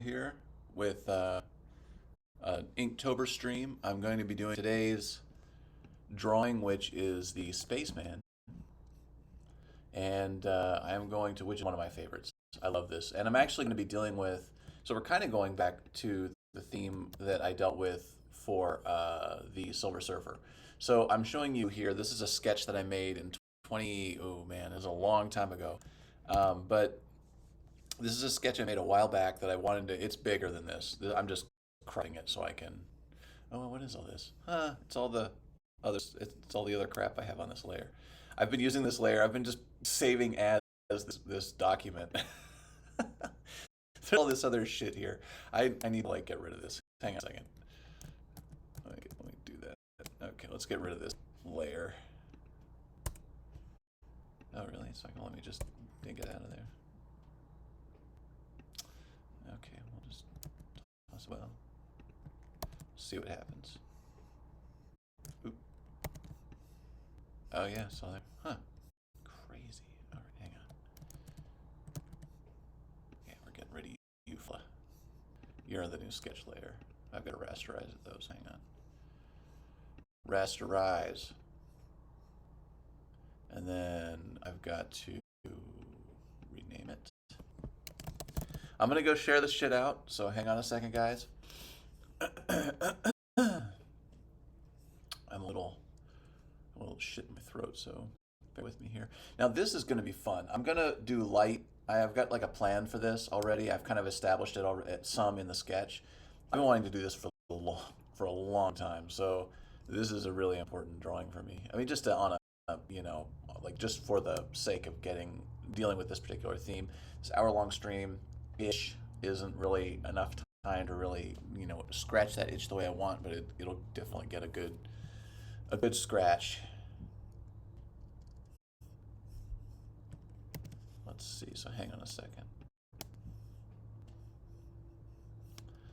here with an Inktober stream. I'm going to be doing today's drawing, which is the spaceman, and I am going to, which is one of my favorites. I love this, and I'm actually going to be dealing with. So we're kind of going back to the theme that I dealt with for the Silver Surfer. So I'm showing you here. This is a sketch that I made in 20. Oh man, it was a long time ago, but this is a sketch I made a while back that I wanted to. It's bigger than this. I'm just cutting it so I can. Oh, what is all this? It's all the other. It's all the other crap I have on this layer. I've been using this layer. I've been just saving as this document. There's all this other shit here. I need to like get rid of this. Hang on a second. Let me do that. Okay, let's get rid of this layer. Oh, really? It's not gonna let me just dig it out of there. Okay, we'll just toss well. See what happens. Oop. Oh yeah, saw there. Huh. Crazy. Alright, hang on. Yeah, we're getting rid of you, Fla. You're the new sketch layer. I've got to rasterize those. Hang on. Rasterize. And then I've got to rename it. I'm gonna go share this shit out, so hang on a second, guys. I'm a little shit in my throat, so bear with me here. Now this is gonna be fun. I'm gonna do light. I've got like a plan for this already. I've kind of established it already, some in the sketch. I've been wanting to do this for a long time, so this is a really important drawing for me. I mean, just on like just for the sake of dealing with this particular theme. This hour-long stream ish isn't really enough time to really scratch that itch the way I want, but it'll definitely get a good scratch. Let's see. So hang on a second.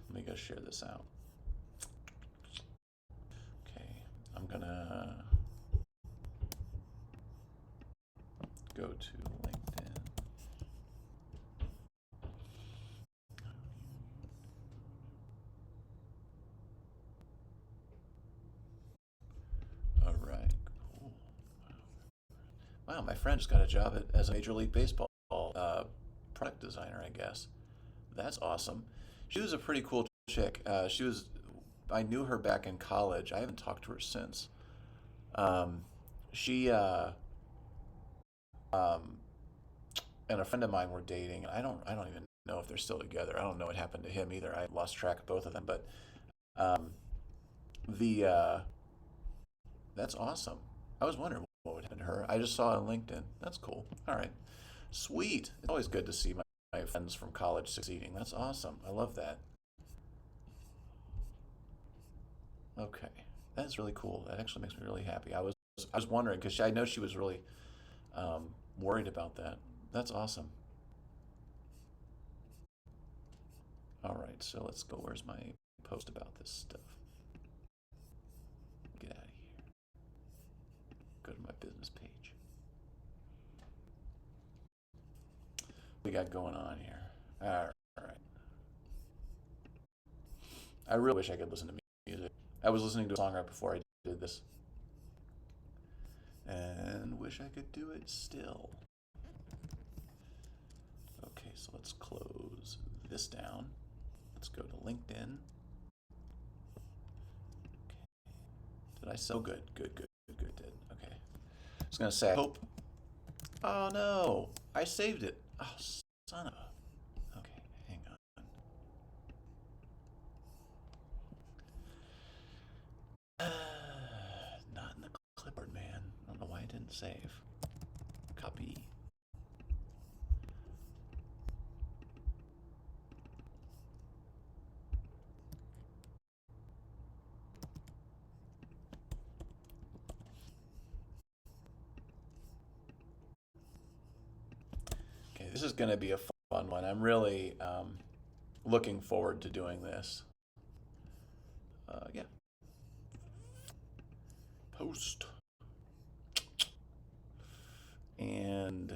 Let me go share this out. Okay, I'm gonna go to LinkedIn. All right, cool. Wow, my friend just got a job as a Major League Baseball product designer, I guess. That's awesome. She was a pretty cool chick. I knew her back in college. I haven't talked to her since. Um, she um, and a friend of mine were dating, and I don't even know if they're still together. I don't know what happened to him either. I lost track of both of them, but um, the that's awesome. I was wondering what would happen to her. I just saw it on LinkedIn. That's cool. All right, sweet. It's always good to see my friends from college succeeding. That's awesome. I love that. Okay, that's really cool. That actually makes me really happy. I was wondering because I know she was really worried about that. That's awesome. All right, so let's go. Where's my post about this stuff? Get out of here. Go to my business page. What we got going on here? All right. I really wish I could listen to music. I was listening to a song right before I did this, and wish I could do it still. Okay, so let's close this down. Let's go to LinkedIn. Okay. Did I so good? Good. Did okay. I was gonna say. I hope. Oh no! I saved it. Oh son of a. Okay, hang on. Not in the clipboard, man. I don't know why I didn't save. Copy. Okay, this is gonna be a fun one. I'm really looking forward to doing this. Yeah. Post. And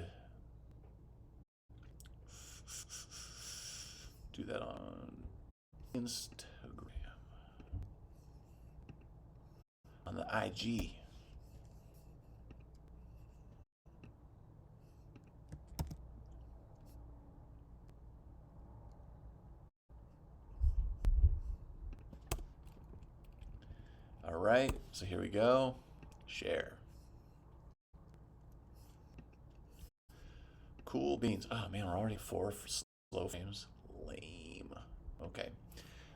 Do that on Instagram, on the IG. All right, so here we go. Share. Cool beans. Oh man, we're already four slow frames. Lame. Okay.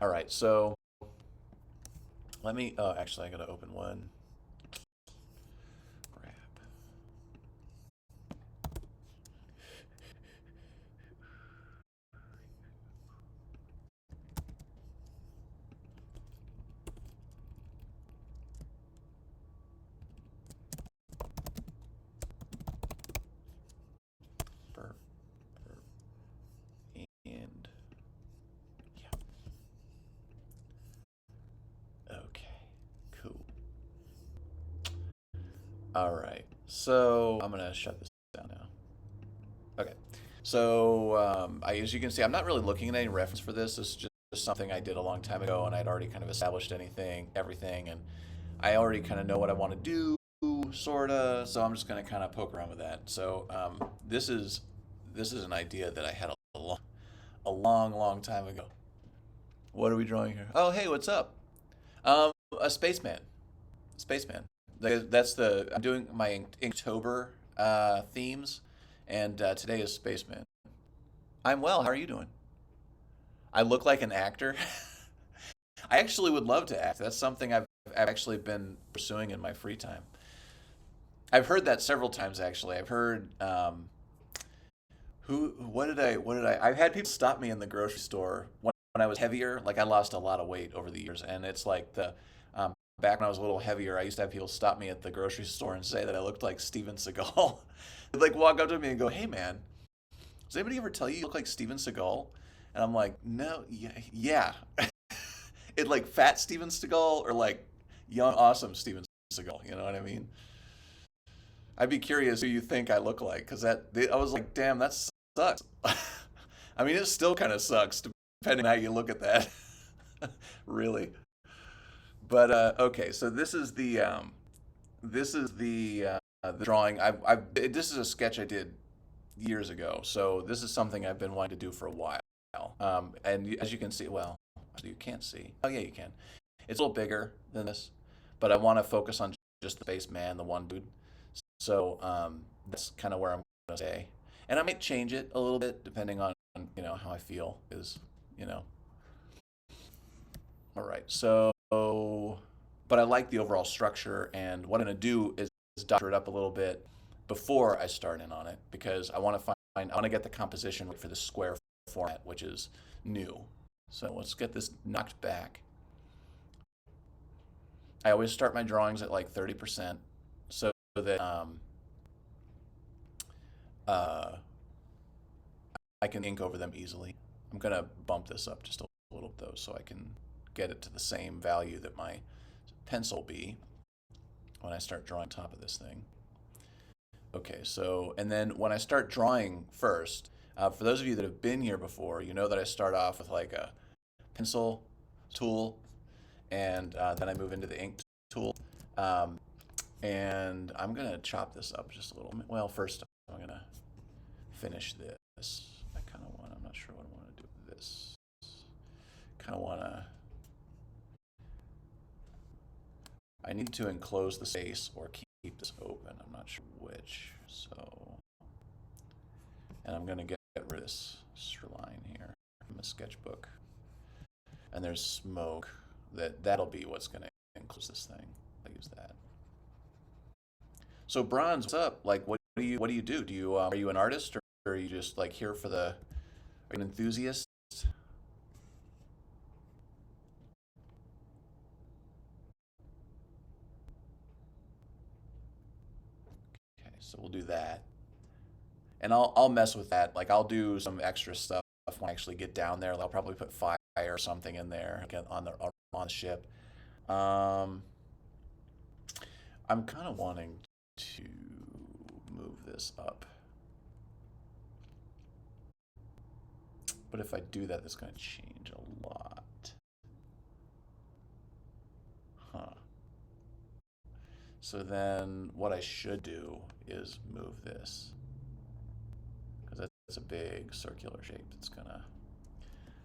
All right, so let me. Oh, actually, I gotta open one. Crap. Burp, burp, and yeah. Okay. Cool. All right. So I'm gonna shut this down now. Okay. So as you can see, I'm not really looking at any reference for this. This is just something I did a long time ago, and I'd already kind of established everything, and I already kind of know what I want to do, sorta. So I'm just gonna kind of poke around with that. So this is an idea that I had a long time ago. What are we drawing here? Oh, hey, what's up? A spaceman. Spaceman. That's the I'm doing my Inktober themes, and today is spaceman. I'm well. How are you doing? I look like an actor. I actually would love to act. That's something I've actually been pursuing in my free time. I've heard that several times actually. I've heard what did I I've had people stop me in the grocery store when I was heavier. Like I lost a lot of weight over the years, and it's like the back when I was a little heavier, I used to have people stop me at the grocery store and say that I looked like Steven Seagal. They'd like walk up to me and go, "Hey man, does anybody ever tell you look like Steven Seagal?" And I'm like, "No, yeah, yeah." It like fat Steven Seagal or like young awesome Steven Seagal. You know what I mean? I'd be curious who you think I look like because I was like, damn, that sucks. I mean, it still kind of sucks depending on how you look at that. Really. But okay, so this is the drawing. This is a sketch I did years ago. So this is something I've been wanting to do for a while. And as you can see, well, you can't see. Oh yeah, you can. It's a little bigger than this, but I want to focus on just the base man, the one dude. So that's kind of where I'm gonna stay, and I might change it a little bit depending on how I feel. Is you know, all right. So, but I like the overall structure, and what I'm gonna do is doctor it up a little bit before I start in on it because I want to get the composition for the square format, which is new. So let's get this knocked back. I always start my drawings at like 30%, so that uh, I can ink over them easily. I'm gonna bump this up just a little though, so I can get it to the same value that my pencil will be when I start drawing top of this thing. Okay, so and then when I start drawing first, for those of you that have been here before, you know that I start off with like a pencil tool, and then I move into the ink tool. Um, and I'm gonna chop this up just a little. Well, first I'm gonna finish this. I'm not sure what I want to do with this. Kind of want to, I need to enclose the space or keep this open. I'm not sure which. So, and I'm going to get rid of this line here from the sketchbook. And there's smoke. That'll be what's going to enclose this thing. I'll use that. So bronze, what's up? Like, what do you do? Do you are you an artist or are you just like here for the? Are you an enthusiast? Okay, so we'll do that, and I'll mess with that. Like I'll do some extra stuff when I actually get down there. Like, I'll probably put fire or something in there like on the ship. Um, I'm kind of wanting to move this up But if I do that, that's going to change a lot. Huh. So then what I should do is move this because that's a big circular shape. It's going to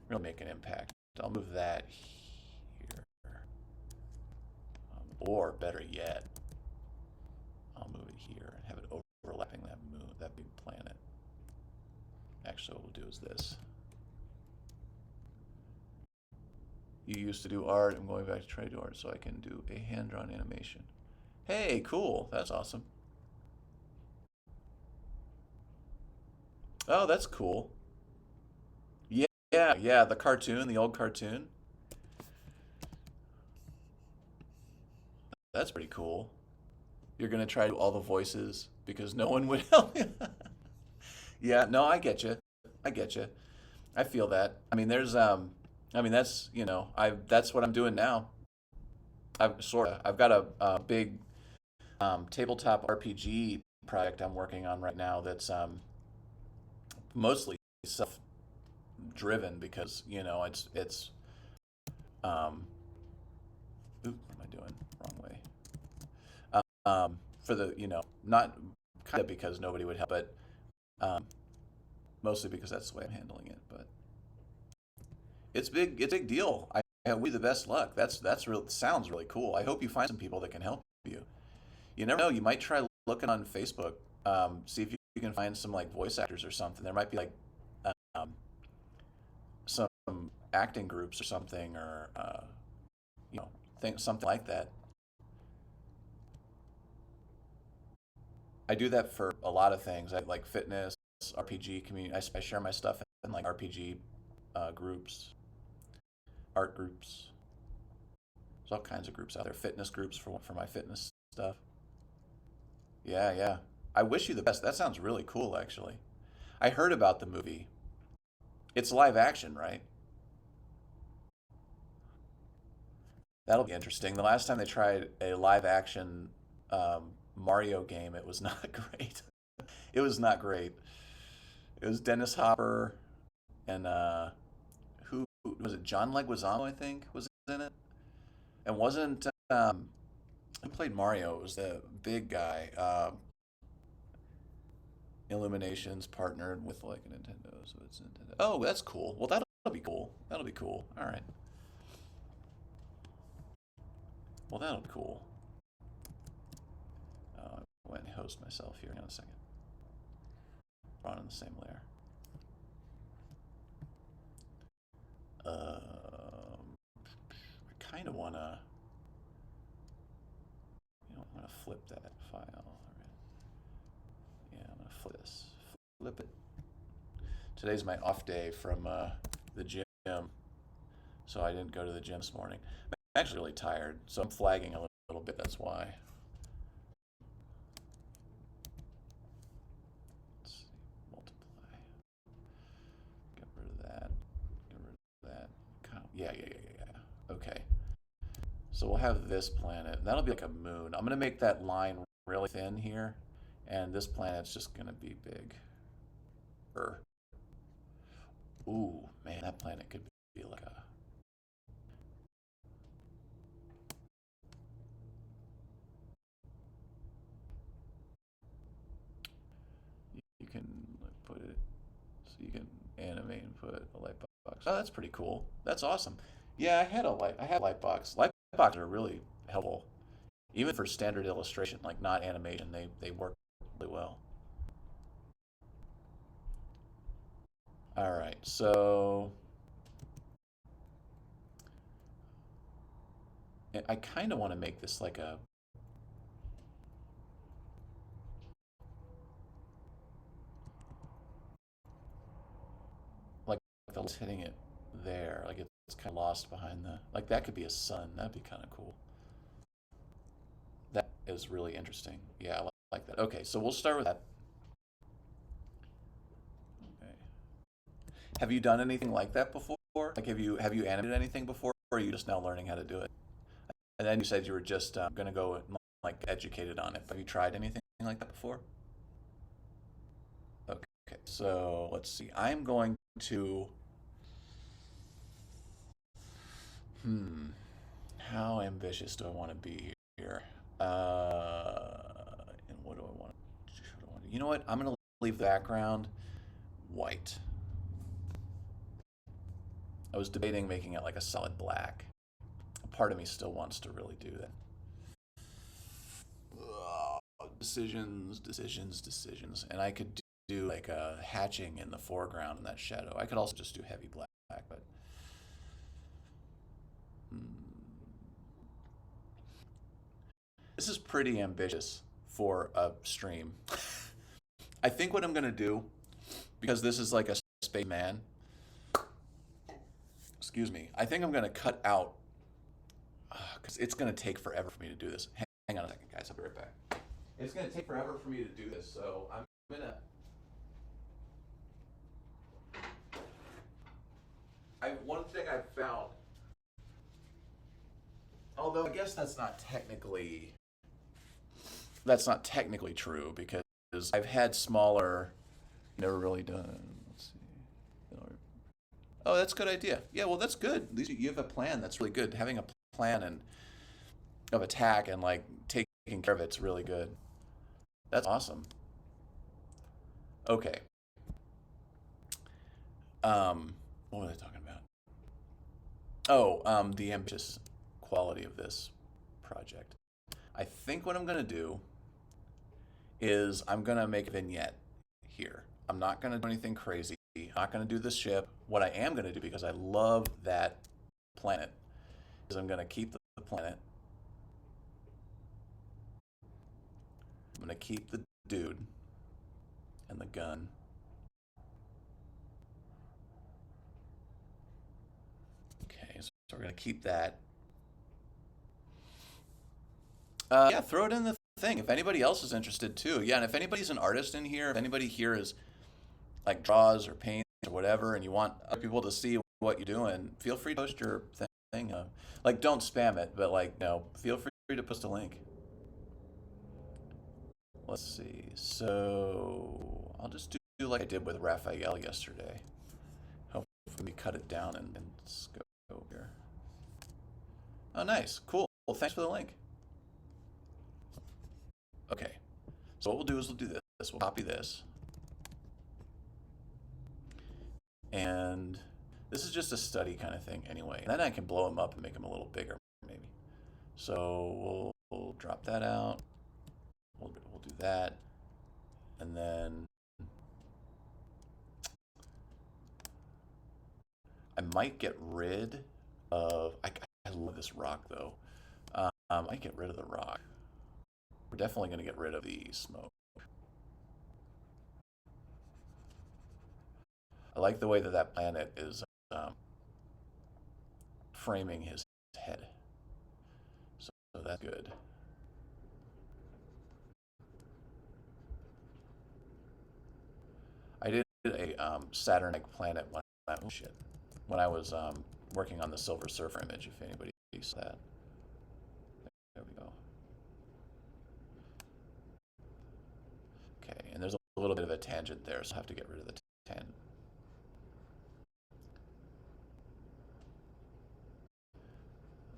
really make an impact. I'll move that here. Or better yet, I'll move it here and have it overlapping that big planet. Actually, what we'll do is this. You used to do art. I'm going back to try to do art so I can do a hand-drawn animation. Hey, cool. That's awesome. Oh, that's cool. Yeah, yeah. The cartoon, the old cartoon. That's pretty cool. You're gonna try to do all the voices because no one would help you. Yeah, no, I get you. I get you. I feel that. I mean that's that's what I'm doing now. I've got a big tabletop RPG project I'm working on right now that's mostly self-driven because it's um, oop, what am I doing? Wrong way. For the not kind of because nobody would help, but um, mostly because that's the way I'm handling it. But it's big. It's a big deal. I wish you the best luck. That's real. Sounds really cool. I hope you find some people that can help you. You never know. You might try looking on Facebook. See if you can find some like voice actors or something. There might be like um, some acting groups or something, or think something like that. I do that for a lot of things. I like fitness, RPG community. I share my stuff in like RPG groups, art groups. There's all kinds of groups out there. Fitness groups for my fitness stuff. Yeah, yeah. I wish you the best. That sounds really cool, actually. I heard about the movie. It's live action, right? That'll be interesting. The last time they tried a live action Mario game, it was not great. It was not great. It was Dennis Hopper and who was it? John Leguizamo, I think, was in it, and wasn't who played Mario? It was the big guy. Illuminations partnered with like a Nintendo, so it's Nintendo. Oh, that's cool. Well, that'll be cool. That'll be cool. All right. Well, that'll be cool. I went and host myself here. Hang on a second. We're on the same layer. I kind of wanna, I wanna flip that file. All right. Yeah, I'm gonna flip this. Flip it. Today's my off day from the gym, so I didn't go to the gym this morning. I'm actually really tired, so I'm flagging a little bit. That's why. Let's see. Multiply. Get rid of that. Get rid of that. Yeah, yeah, yeah, yeah, yeah. Okay. So we'll have this planet. That'll be like a moon. I'm gonna make that line really thin here, and this planet's just gonna be big. Er. Ooh, man, that planet could be like a. You can put it so you can animate and put a light box. Oh, that's pretty cool. That's awesome. Yeah, I had a light box. Light boxes are really helpful, even for standard illustration, like not animation. They work really well. All right, so I kind of want to make this like the light's hitting it there, like it's kind of lost behind the like that could be a sun. That'd be kind of cool. That is really interesting. Yeah, I like that. Okay, so we'll start with that. Okay. Have you done anything like that before? Like, have you animated anything before, or are you just now learning how to do it? And then you said you were just gonna go and like educated on it. Have you tried anything like that before? Okay, so let's see. I'm going to. Hmm. How ambitious do I want to be here? And what do I want? You know what? I'm gonna leave the background white. I was debating making it like a solid black. A part of me still wants to really do that. Decisions, decisions, decisions. And I could do like a hatching in the foreground in that shadow. I could also just do heavy black, but this is pretty ambitious for a stream. I think what I'm gonna do, because this is like a space man, excuse me, I think I'm gonna cut out, because it's gonna take forever for me to do this. Hang on a second, guys. I'll be right back. It's gonna take forever for me to do this, so I'm gonna. One thing I've found, although I guess that's not technically true because I've had smaller, never really done. Let's see. Oh, that's a good idea. Yeah, well, that's good. At least you have a plan. That's really good. Having a plan and of attack and like taking care of it's really good. That's awesome. Okay. What was I talking about? Oh, the ambitious quality of this project. I think what I'm gonna do is I'm gonna make a vignette here. I'm not gonna do anything crazy. I'm not gonna do the ship. What I am gonna do, because I love that planet, is I'm gonna keep the planet. I'm gonna keep the dude and the gun. Okay, so we're gonna keep that. Yeah, throw it in the thing. If anybody else is interested too. Yeah, and if anybody's an artist in here, if anybody here is like draws or paints or whatever, and you want other people to see what you're doing, feel free to post your thing. Like, don't spam it, but like, feel free to post a link. Let's see. So I'll just do like I did with Raphael yesterday. Hopefully, we cut it down and go here. Oh, nice, cool. Well, thanks for the link. Okay. So what we'll do is we'll do this. We'll copy this, and this is just a study kind of thing anyway. And then I can blow them up and make them a little bigger, maybe. So we'll drop that out. We'll do that, and then I might get rid of. I love this rock though. I might get rid of the rock. We're definitely going to get rid of the smoke. I like the way that planet is framing his head. So that's good. I did a Saturn-like planet when I was working on the Silver Surfer image. If anybody saw that, there we go. Okay, and there's a little bit of a tangent there, so I have to get rid of the tangent.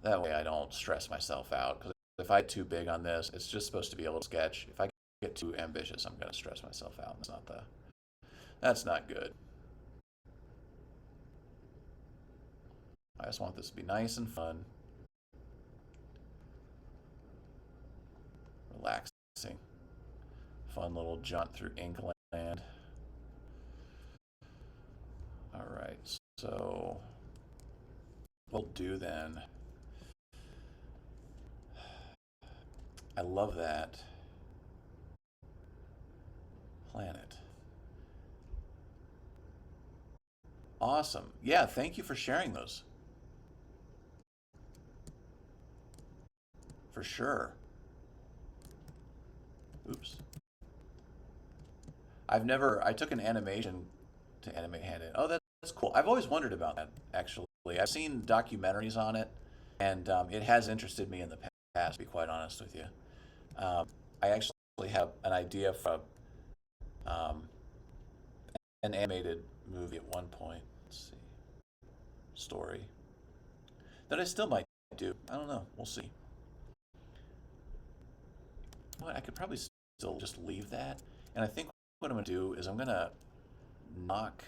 That way I don't stress myself out, because if I get too big on this, it's just supposed to be a little sketch. If I get too ambitious, I'm going to stress myself out. That's not good. I just want this to be nice and fun, relaxing, fun little jaunt through Inkland. All right, so we'll do then. I love that planet. Awesome. Yeah, thank you for sharing those. For sure. Oops. I took an animation to animate hand in. Oh, that's cool. I've always wondered about that, actually. I've seen documentaries on it, and it has interested me in the past, to be quite honest with you. I actually have an idea for um, an animated movie at one point. Let's see. Story. that I still might do. I don't know. We'll see. What I could probably still just leave that. And I think what I'm gonna do is knock.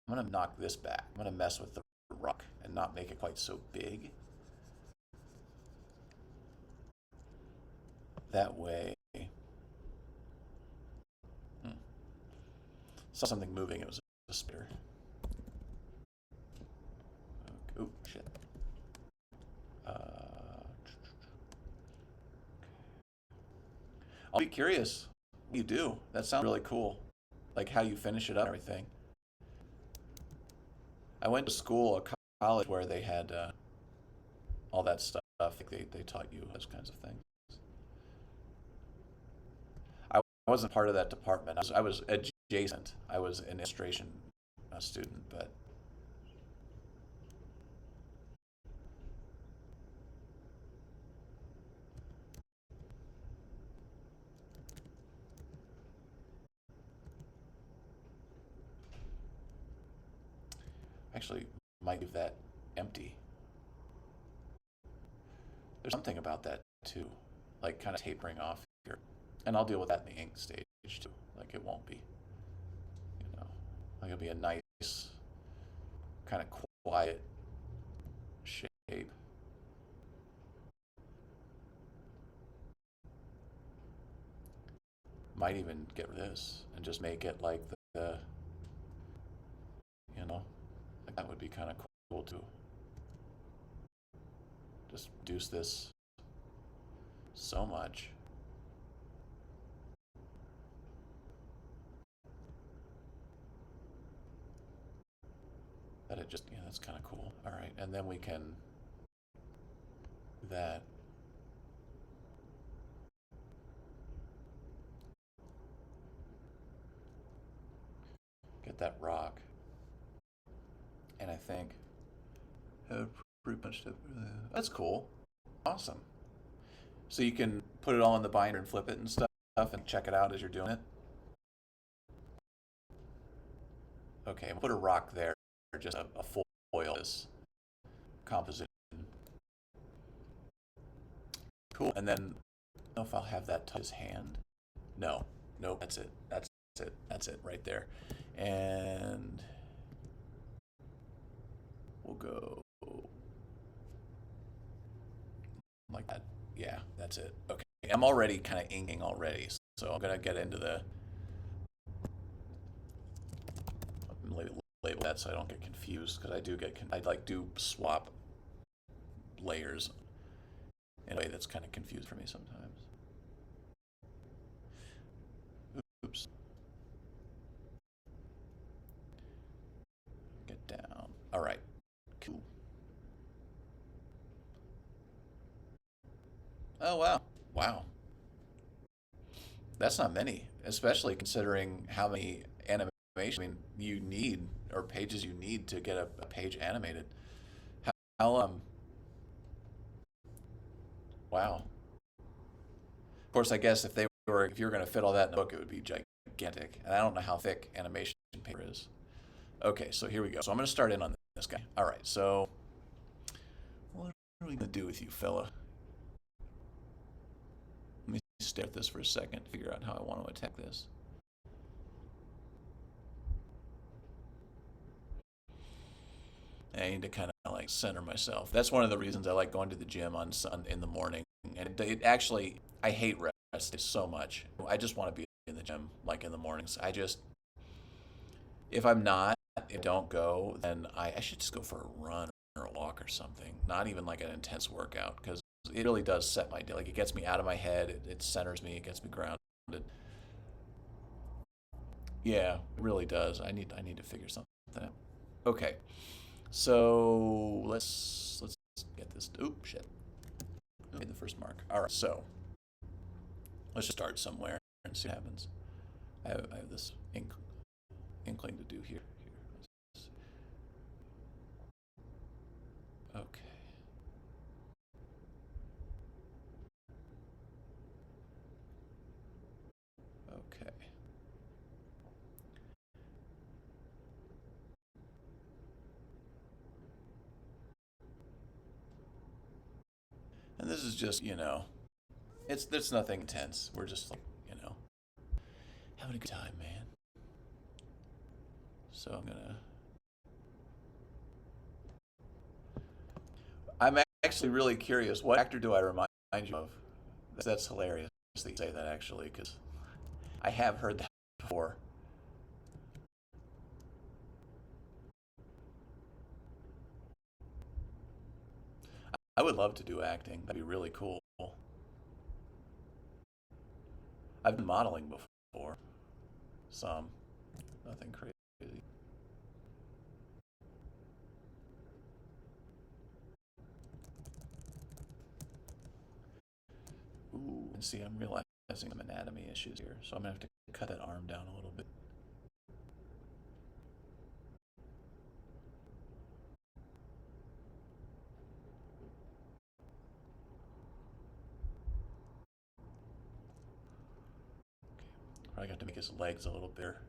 I'm gonna knock this back. I'm gonna mess with the rock and not make it quite so big. That way, saw something moving. It was a spider. Okay. Oh shit. I'll be curious what you do. That sounds really cool. Like how you finish it up and everything. I went to school, a college where they had all that stuff. Like they taught you those kinds of things. I wasn't part of that department. I was adjacent. I was an illustration student, but actually might leave that empty. There's something about that too, like kind of tapering off here. And I'll deal with that in the ink stage too. Like it won't be, like it'll be a nice, kind of quiet shape. Might even get rid of this and just make it like the like that would be kind of cool too. Just reduce this so much that it just, that's kind of cool. All right, and then we can do that. Get that rock. And I think pretty much that's cool. Awesome. So you can put it all in the binder and flip it and stuff and check it out as you're doing it. Okay, put a rock there, just a foil this composition. Cool. And then I don't know if I'll have that touch his hand. No, nope, that's it. That's it right there. And we'll go like that. Yeah, that's it. Okay. I'm already kind of inking already, so I'm gonna get into the label that so I don't get confused because I do swap layers in a way that's kind of confused for me sometimes. Oops. Get down. All right. Cool. Oh wow. Wow. That's not many, especially considering how many animation you need or pages you need to get a page animated. How wow. Of course, I guess if you were going to fit all that in a book, it would be gigantic. And I don't know how thick animation paper is. Okay, so here we go. So I'm going to start in on this guy. All right, so what are we going to do with you, fella? Let me stare at this for a second, figure out how I want to attack this. I need to kind of like center myself. That's one of the reasons I like going to the gym in the morning. And it actually, I hate rest so much. I just want to be in the gym like in the mornings. If I'm not, if I don't go, then I should just go for a run or a walk or something. Not even like an intense workout because it really does set my day. Like it gets me out of my head. It centers me. It gets me grounded. Yeah, it really does. I need to figure something out. Okay. So let's get this. Oop, shit. I made the first mark. All right, so let's just start somewhere and see what happens. I have this inkling to do here. Okay. Okay. And this is just, it's nothing intense. We're just like, having a good time, man. So I'm actually really curious. What actor do I remind you of? That's hilarious that you say that actually, because I have heard that before. I would love to do acting. That'd be really cool. I've been modeling before. Some. Nothing crazy. Ooh, and see, I'm realizing some anatomy issues here, so I'm gonna have to cut that arm down a little bit. Probably got to make his legs a little bigger.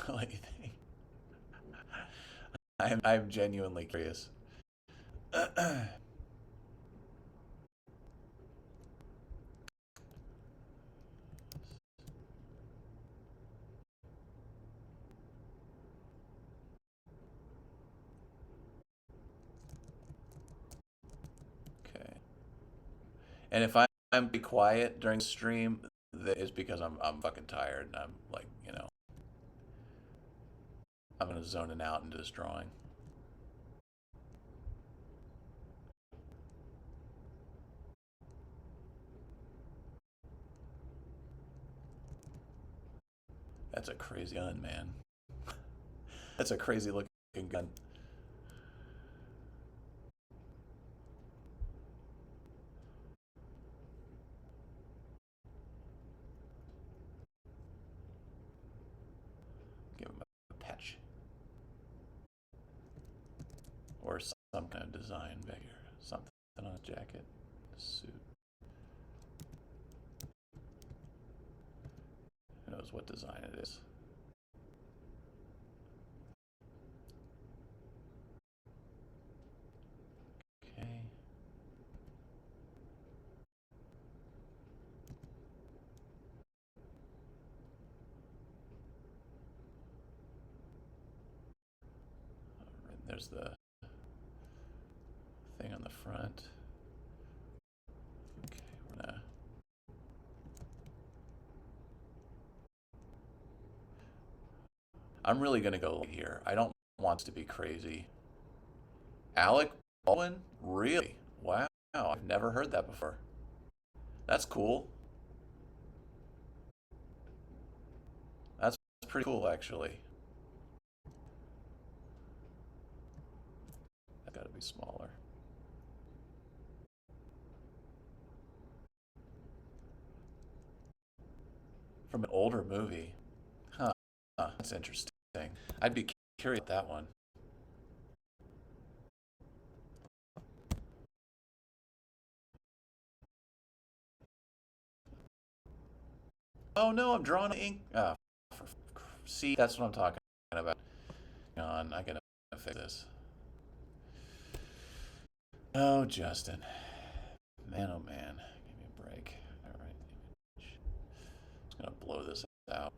What do you think? I'm genuinely curious. Okay. And if I'm be quiet during the stream, that is because I'm fucking tired and I'm like, I'm gonna zone it out into this drawing. That's a crazy gun, man. That's a crazy looking gun. Give him a patch or some kind of design back here. Something on a jacket, suit. Who knows what design it is? Okay. There's the thing on the front. Okay, we're gonna. I'm really gonna go here. I don't want it to be crazy. Alec Baldwin? Really? Wow. I've never heard that before. That's cool. That's pretty cool, actually. That gotta be smaller. From an older movie. Huh. That's interesting. I'd be curious about that one. Oh no, I'm drawing ink. See, that's what I'm talking about. Hang on, I gotta fix this. Oh, Justin. Man, oh man. Give me a break. Alright. Just gonna blow this out.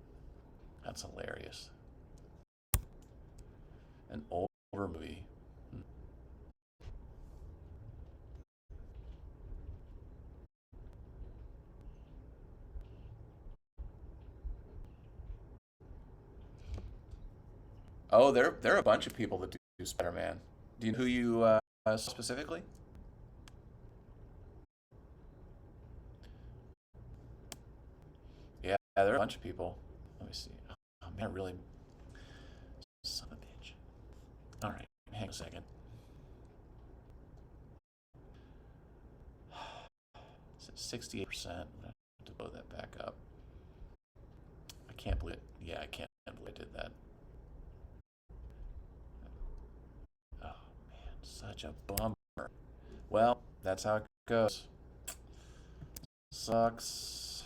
That's hilarious. An older movie. Hmm. Oh, there are a bunch of people that do Spider-Man. Do you know who you specifically? Yeah, there are a bunch of people. Let me see. Oh man, really, son of a bitch. All right, hang on a second. It's at 68%. I have to blow that back up. I can't believe it. Yeah, I can't believe I did that. Oh man, such a bummer. Well, that's how it goes. Sucks.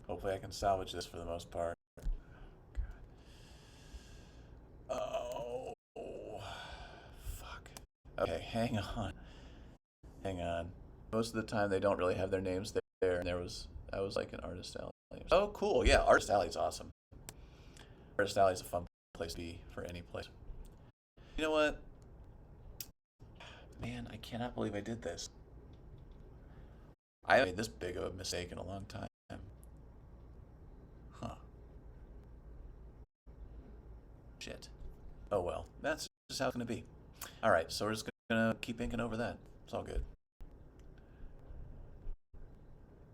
Hopefully I can salvage this for the most part. Oh, fuck. Okay, hang on. Hang on. Most of the time they don't really have their names there, and that was like an artist alley. Oh, cool. Yeah, artist alley's awesome. Artist alley's a fun place to be for any place. You know what? Man, I cannot believe I did this. I haven't made this big of a mistake in a long time. Huh. Shit. Oh well. That's just how it's gonna be. Alright, so we're just gonna keep inking over that. It's all good.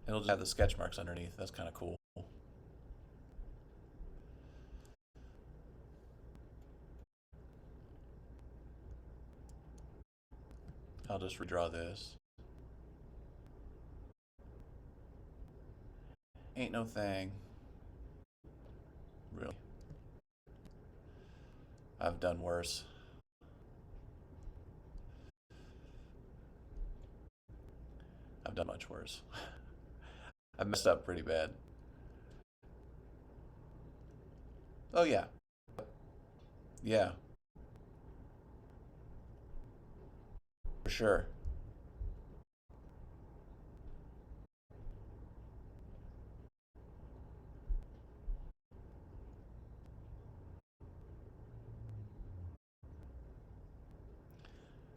It'll just have the sketch marks underneath. That's kind of cool. I'll just redraw this. Ain't no thing. Really. I've done worse. I've done much worse. I messed up pretty bad. Oh yeah. Yeah, for sure.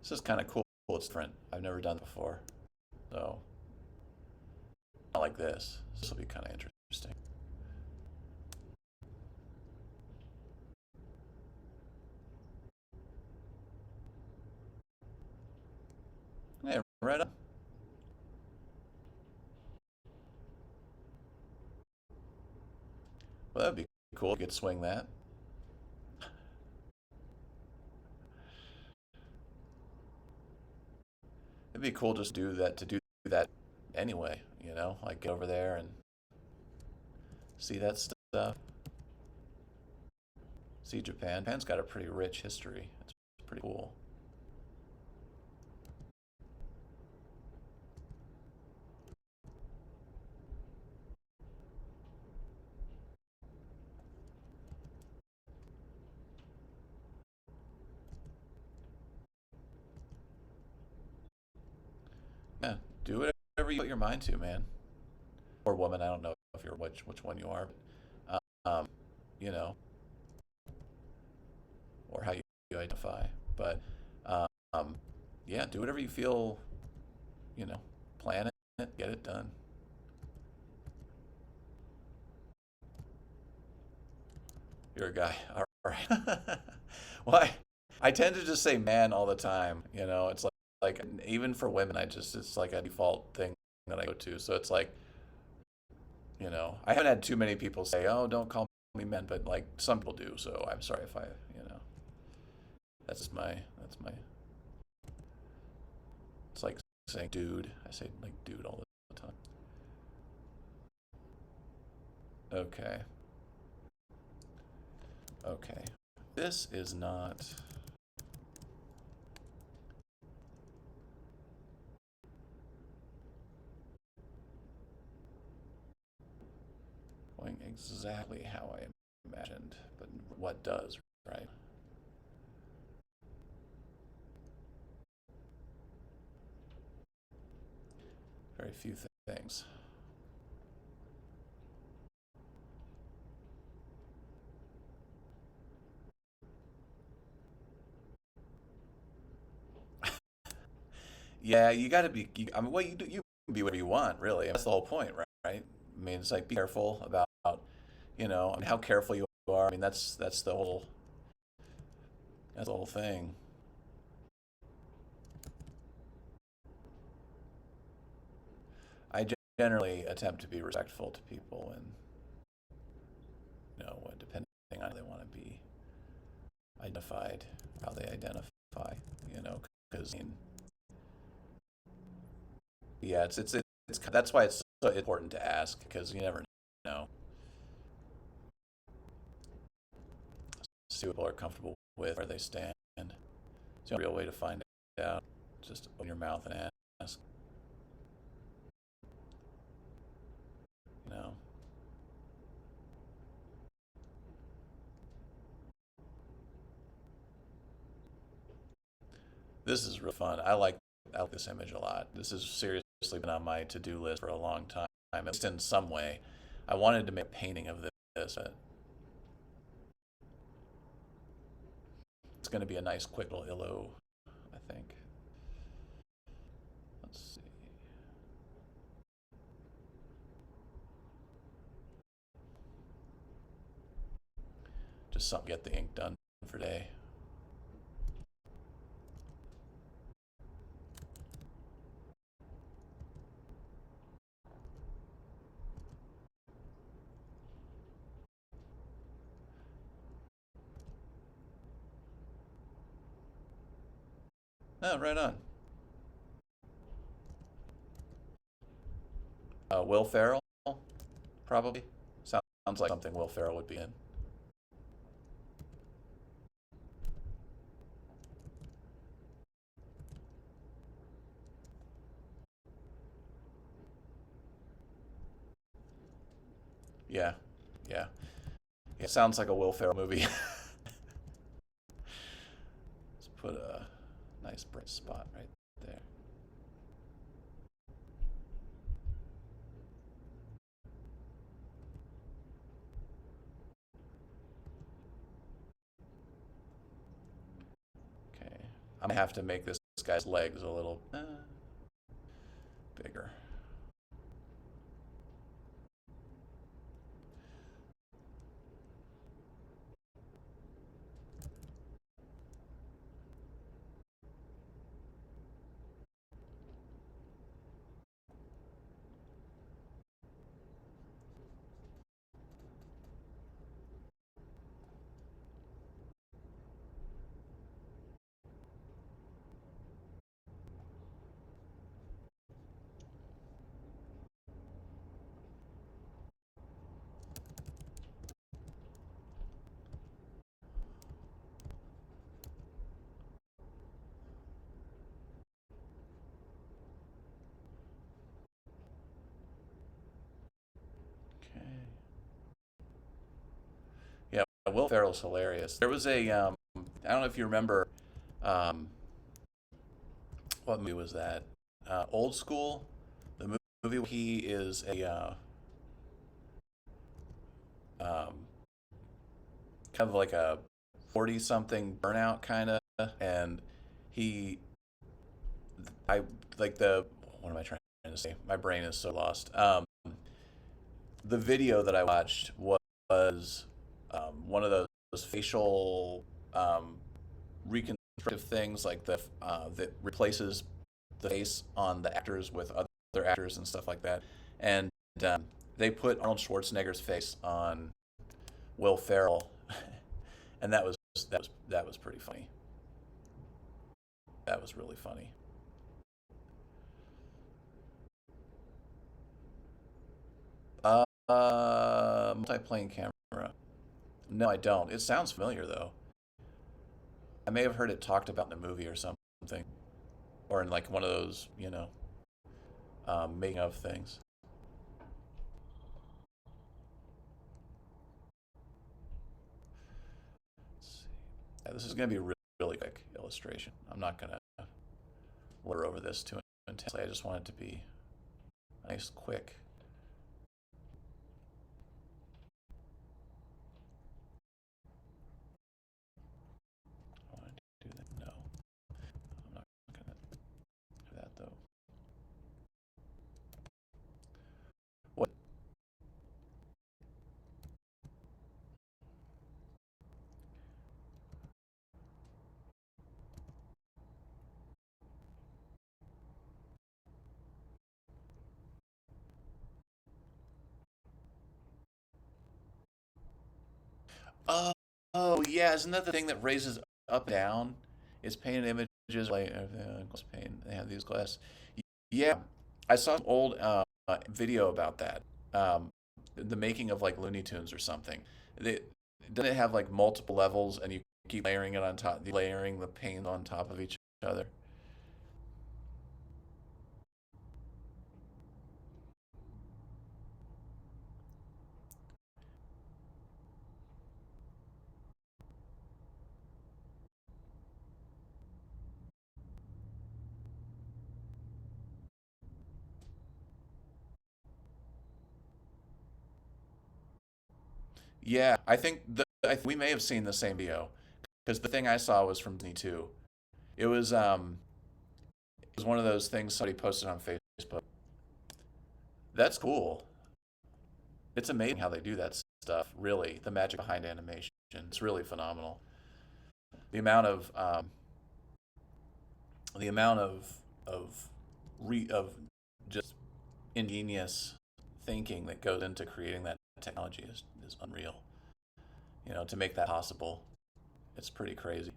This is kind of cool. It's different. I've never done it before. So, not like this. This will be kind of interesting. Hey, right up. Well, that'd be cool. You could swing that. It'd be cool just to do that anyway, you know? Like get over there and see that stuff. See Japan. Japan's got a pretty rich history. It's pretty cool. Yeah, do whatever you put your mind to, man. Or woman, I don't know if you're which one you are. But, you know, or how you identify. But um, yeah, do whatever you feel, you know, plan it, get it done. You're a guy. All right. Well, I tend to just say man all the time. You know, it's like even for women, it's like a default thing that I go to. So it's like, you know, I haven't had too many people say, "Oh, don't call me men," but like some people do. So I'm sorry if I, you know, that's my. It's like saying dude. I say like dude all the time. Okay. Okay. This is not going exactly how I imagined, but what does, right? Very few things. Yeah, you got to be. I mean, well, you can be whatever you want, really. That's the whole point, right? I mean, it's like be careful about, you know, I mean, how careful you are. I mean, that's the whole thing. I generally attempt to be respectful to people, and you know, depending on how they want to be identified, how they identify, you know, because I mean, yeah, it's that's why it's so important to ask because you never know, see what people are comfortable with, where they stand. It's the only real way to find out. Just open your mouth and ask. You know, this is real fun. I like this image a lot. This has seriously been on my to-do list for a long time, at least in some way. I wanted to make a painting of this, but it's going to be a nice, quick little illo, I think. Let's see. Just something to get the ink done for today. Oh, right on. Will Ferrell, probably. Sounds like something Will Ferrell would be in. Yeah, yeah. Yeah, sounds like a Will Ferrell movie. Let's put a nice bright spot right there. Okay. I'm gonna have to make this guy's legs a little bigger. Okay. Yeah, Will Ferrell's hilarious. There was I don't know if you remember, um, what movie was that? Old School, the movie where he is a um, kind of like a 40 something burnout kind of, and he, I like the, what am I trying to say? My brain is so lost. The video that I watched was one of those facial reconstructive things, like the that replaces the face on the actors with other actors and stuff like that. And they put Arnold Schwarzenegger's face on Will Ferrell, and that was pretty funny. That was really funny. Multi-plane camera. No, I don't. It sounds familiar though. I may have heard it talked about in a movie or something, or in like one of those, making of things. Let's see. Yeah, this is going to be a really quick illustration. I'm not going to blur over this too intensely. I just want it to be nice, quick. I want to do that. No, I'm not going to do that though. What? Oh, oh yeah, isn't that the thing that raises up and down? It's painted images like glass paint. They have these glass. Yeah, I saw an old video about that. Um, the making of like Looney Tunes or something. They, doesn't it have like multiple levels and you keep layering it on top, layering the paint on top of each other? Yeah, we may have seen the same video because the thing I saw was from Disney too. It was it was one of those things somebody posted on Facebook. That's cool. It's amazing how they do that stuff. Really, the magic behind animation. It's really phenomenal. The amount of the amount of just ingenious thinking that goes into creating that technology is unreal. You know, to make that possible, it's pretty crazy.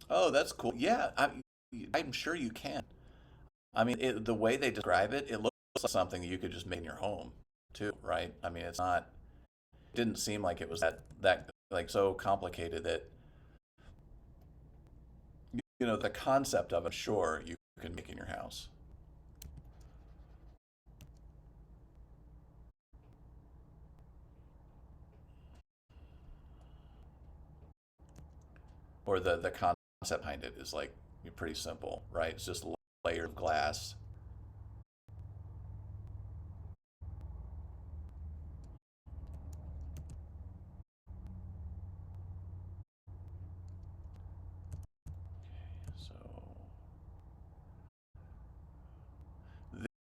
Oh, that's cool. Yeah, I'm sure you can. I mean, the way they describe it, it looks like something you could just make in your home, too, right? I mean, it's not. It didn't seem like it was that like so complicated that you know the concept of it. Sure, you can make in your house, or the concept behind it is like pretty simple, right? It's just a layer of glass. So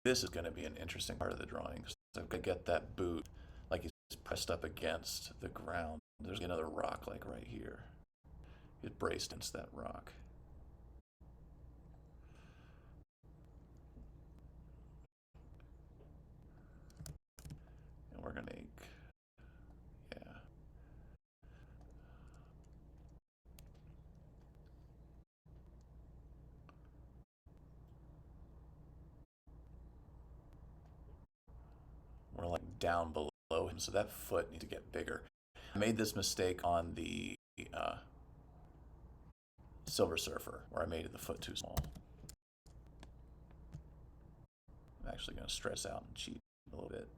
this is going to be an interesting part of the drawing. So I've got to get that boot like he's pressed up against the ground. There's another rock like right here. He's braced against that rock. And we're going to make, yeah, we're like down below him. So that foot needs to get bigger. I made this mistake on the uh, Silver Surfer where I made the foot too small. I'm actually going to stress out and cheat a little bit.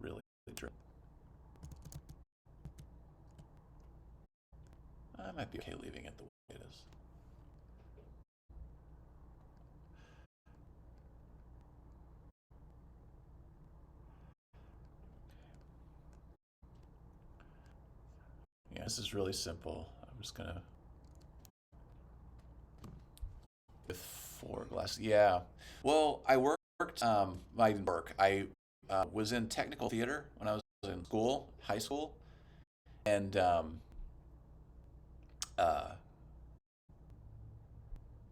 Really, I might be okay leaving it the way it is. Yeah, this is really simple. I'm just gonna with four glasses. Yeah. Well, I worked. I didn't work. I was in technical theater when I was in school, high school, and uh,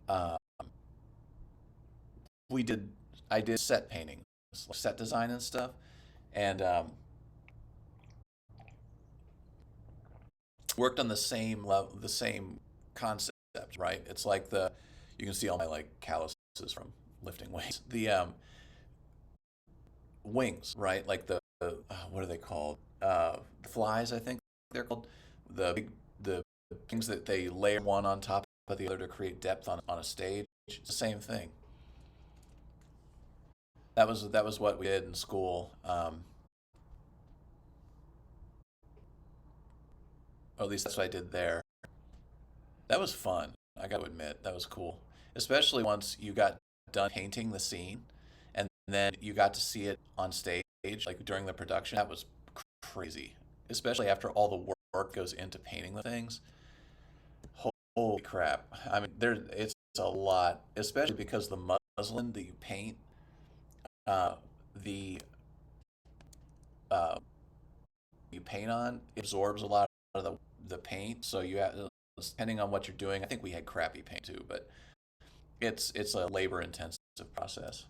uh, we did. I did set painting, set design and stuff, and worked on the same level, the same concept. Right? It's like the you can see all my like calluses from lifting weights. The wings, right? Like what are they called? Flies, I think they're called. The things that they layer one on top of the other to create depth on a stage. It's the same thing. That was what we did in school. Or at least that's what I did there. That was fun. I got to admit, that was cool. Especially once you got done painting the scene, and then you got to see it on stage, like during the production. That was crazy. Especially after all the work goes into painting the things. Holy crap! I mean, it's a lot, especially because the muslin that you paint. uh, the uh, you paint on absorbs a lot of the paint. So you have, depending on what you're doing, I think we had crappy paint too, but it's a labor intensive process.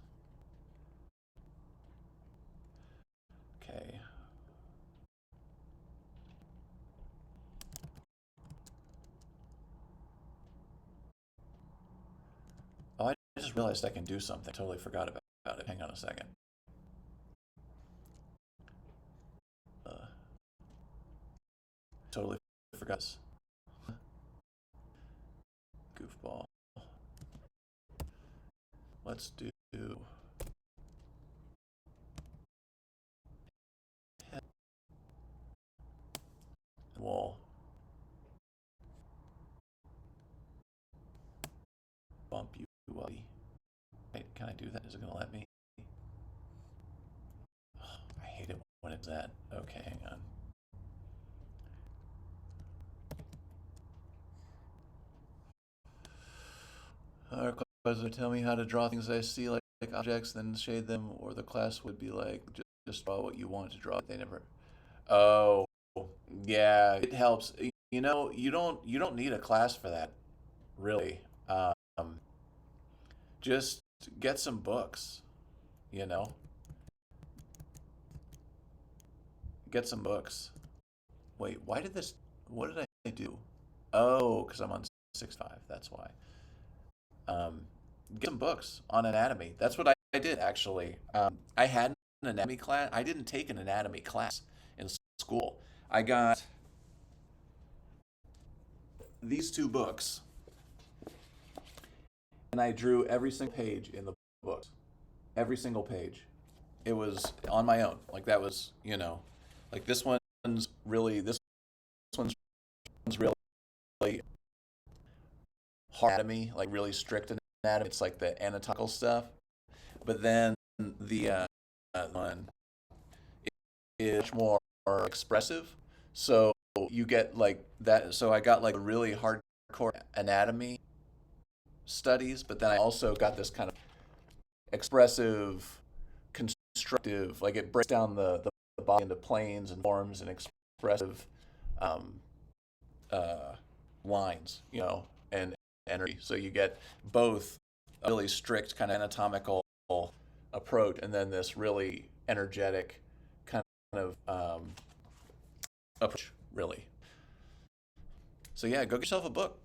Okay. Oh, I just realized I can do something. I totally forgot about it. Hang on a second. Uh, totally forgot this. Goofball. Let's do wall. Bump you up. Wait, can I do that? Is it gonna let me? Oh, I hate it when it's that. Okay, hang on. Our class would tell me how to draw things I see like objects, then shade them, or the class would be like, just draw what you want to draw. They never. Oh, yeah, it helps. You know, you don't need a class for that, really. Just get some books. You know, get some books. Wait, why did this? What did I do? Oh, because I'm on 6.5. That's why. Um, get some books on anatomy. That's what I did actually. I had an anatomy class. I didn't take an anatomy class in school. I got these two books, and I drew every single page in the books. Every single page. It was on my own. Like that was, like this one's really hard anatomy, like really strict anatomy. It's like the anatomical stuff. But then the one is much more expressive. So you get like that. So I got like really hardcore anatomy studies, but then I also got this kind of expressive, constructive, like it breaks down the body into planes and forms and expressive um, uh, lines, and energy. So you get both a really strict kind of anatomical approach and then this really energetic kind of approach, really. So yeah, go get yourself a book.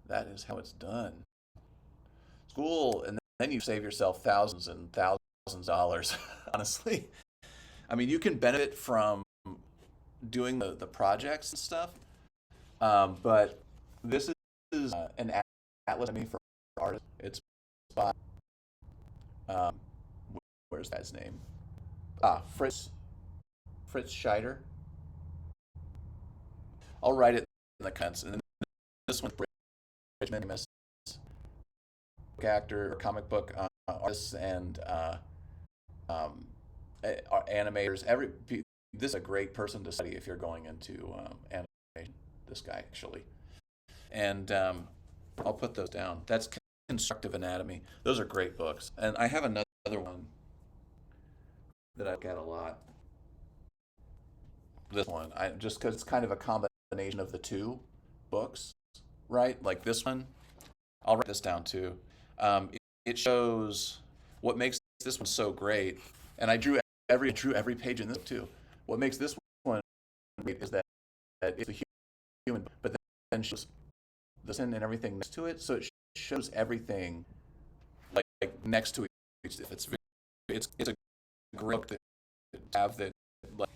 That is how it's done. School, and then you save yourself thousands and thousands of dollars, honestly. I mean, you can benefit from doing the projects and stuff, but this is an atlas, I mean, for artists. It's by, um, where's that guy's name? Fritz Scheider. I'll write it in the comments. And this one, Bridgman, actor, comic book artists, and um, animators. This is a great person to study if you're going into animation. This guy actually, and I'll put those down. That's constructive anatomy. Those are great books, and I have another one that I look at a lot. This one, I just because it's kind of a combination of the two books, right? Like this one, I'll write this down too. It shows what makes this one so great, and I drew every page in this book too. What makes this one great is that it's a human, but then shows the sin and everything next to it, so it shows everything like next to each. It's a great book to have that like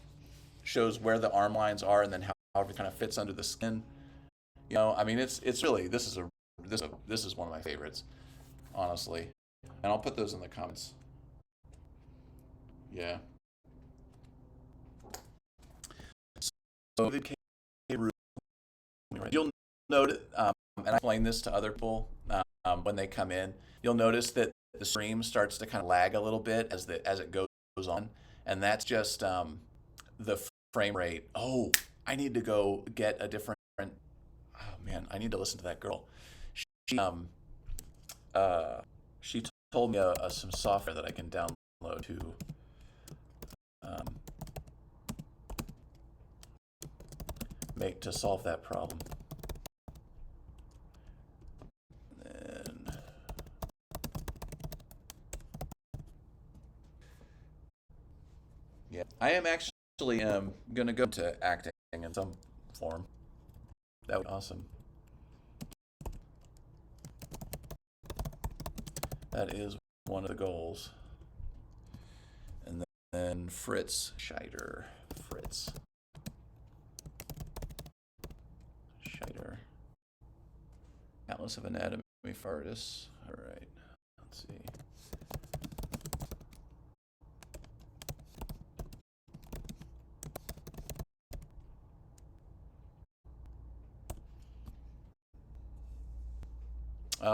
shows where the arm lines are and then how it kind of fits under the skin. I mean, it's really this is one of my favorites, honestly. And I'll put those in the comments. Yeah. So David K. Rubin, you'll notice, and I explain this to other people when they come in. You'll notice that the stream starts to kind of lag a little bit as it goes on, and that's just the frame rate. Oh, I need to go get a different. Oh man, I need to listen to that girl. She uh, she told me some software that I can download to um, make to solve that problem. And yeah, I am actually gonna go to acting in some form. That would be awesome. That is one of the goals. And then Fritz Scheider. Fritz Scheider. Atlas of Anatomy for Artists. All right. Let's see.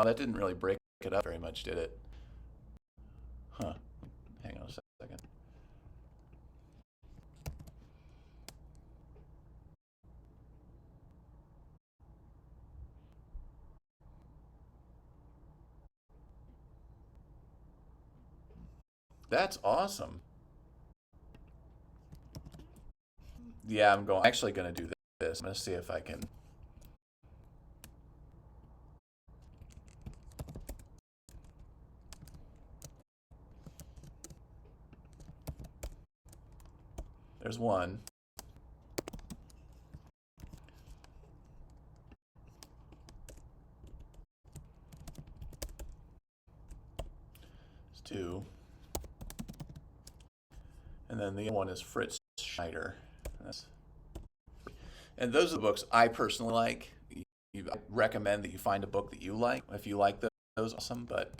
That didn't really break it up very much, did it? Huh. Hang on a second. That's awesome. Yeah, actually going to do this. I'm going to see if I can. There's one. There's two. And then the other one is Fritz Schneider. And those are the books I personally like. I recommend that you find a book that you like. If you like those, awesome. But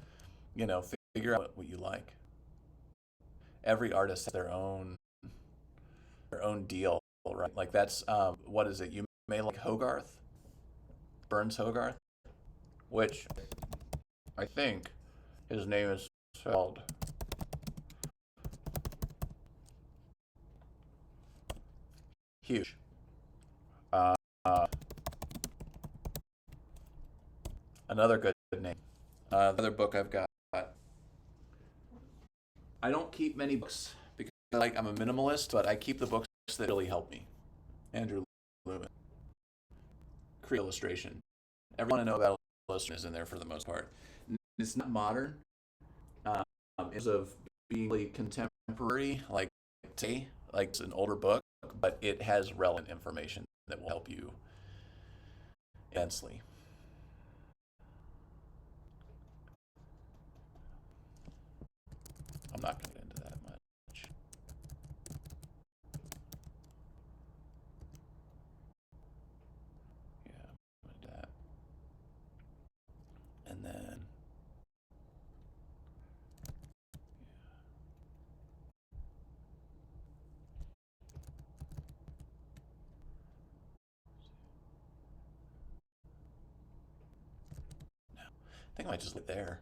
figure out what you like. Every artist has their own deal, right? Like that's what is it? You may like Hogarth, Burns Hogarth, which I think his name is spelled huge. Uh, uh, Another good name. The other book I've got. I don't keep many books because I'm a minimalist, but I keep the books that really help me. Andrew Lewin, Cree illustration. Everyone I know about illustration is in there for the most part. It's not modern. In terms of being really contemporary, like today, like it's an older book, but it has relevant information that will help you immensely. I'm not going to get into that much. Yeah, that. And then I think I might just leave it there.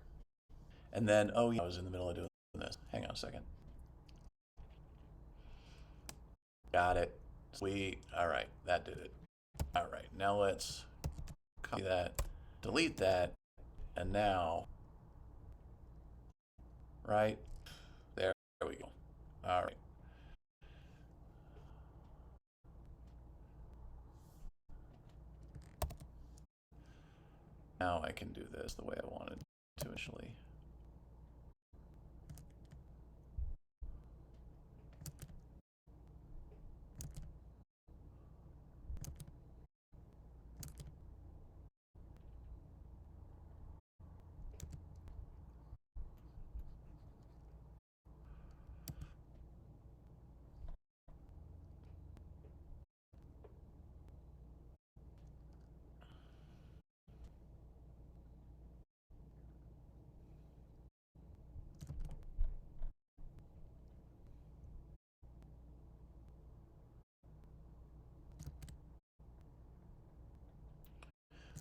And then, oh yeah, I was in the middle of doing this. Hang on a second. Got it. Sweet. All right, that did it. All right, now let's copy that, delete that, and now, right there, there we go. All right. Now I can do this the way I wanted to initially.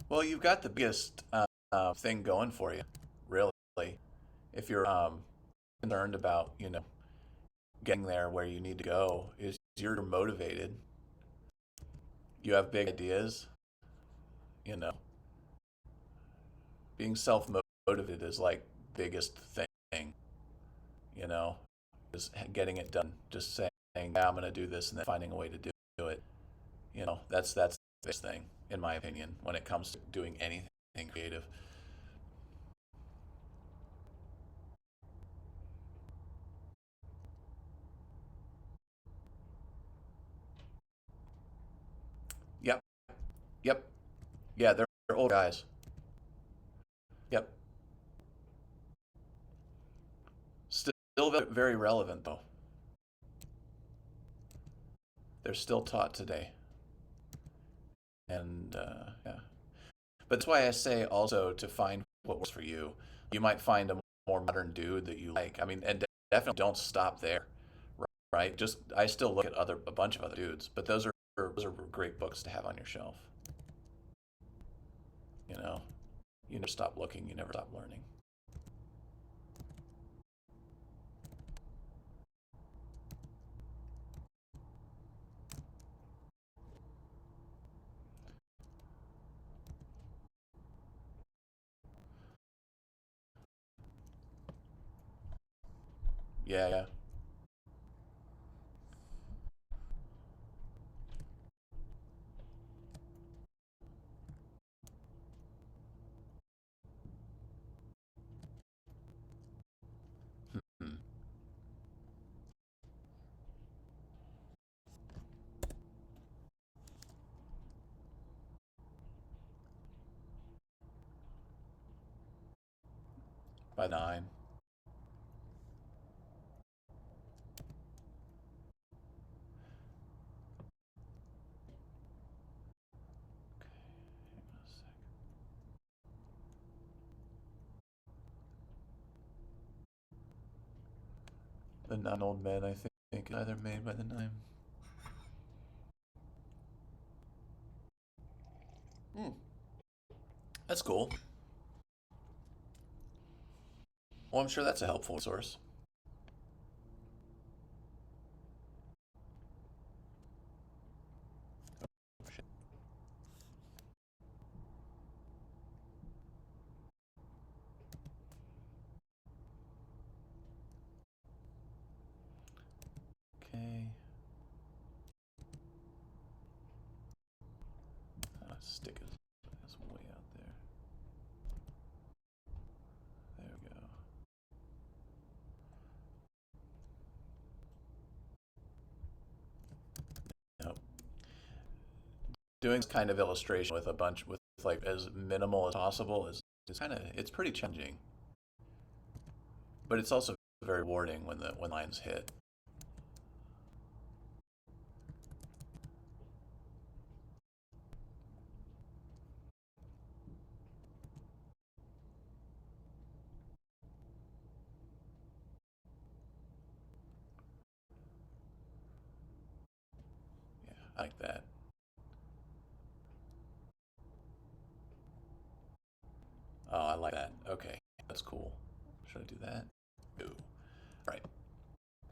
Well, you've got the biggest thing going for you, really. If you're concerned about, getting there where you need to go, is you're motivated. You have big ideas. You know, being self motivated is like biggest thing. You know, is getting it done. Just saying, yeah, I'm going to do this, and then finding a way to do it. You know, that's the biggest thing in my opinion when it comes to doing anything creative. Yep, yep, yeah. They're old guys. Yep, still very relevant though. They're still taught today, and yeah. But that's why I say also to find what works for you. You might find a more modern dude that you like. I mean, and definitely don't stop there, right? Just I still look at a bunch of other dudes, but those are great books to have on your shelf. You know, you never stop looking, you never stop learning. Yeah, yeah. Hmm. By 9. The non old men, I think, either made by the 9. Hmm. That's cool. Well, I'm sure that's a helpful source. Okay. Stick is way out there. There we go. Nope. Doing this kind of illustration with a bunch with like as minimal as possible is kind of it's pretty challenging, but it's also very rewarding when lines hit. Yeah, I like that. Oh, I like that. Okay, that's cool. Should I do that? Ooh, right.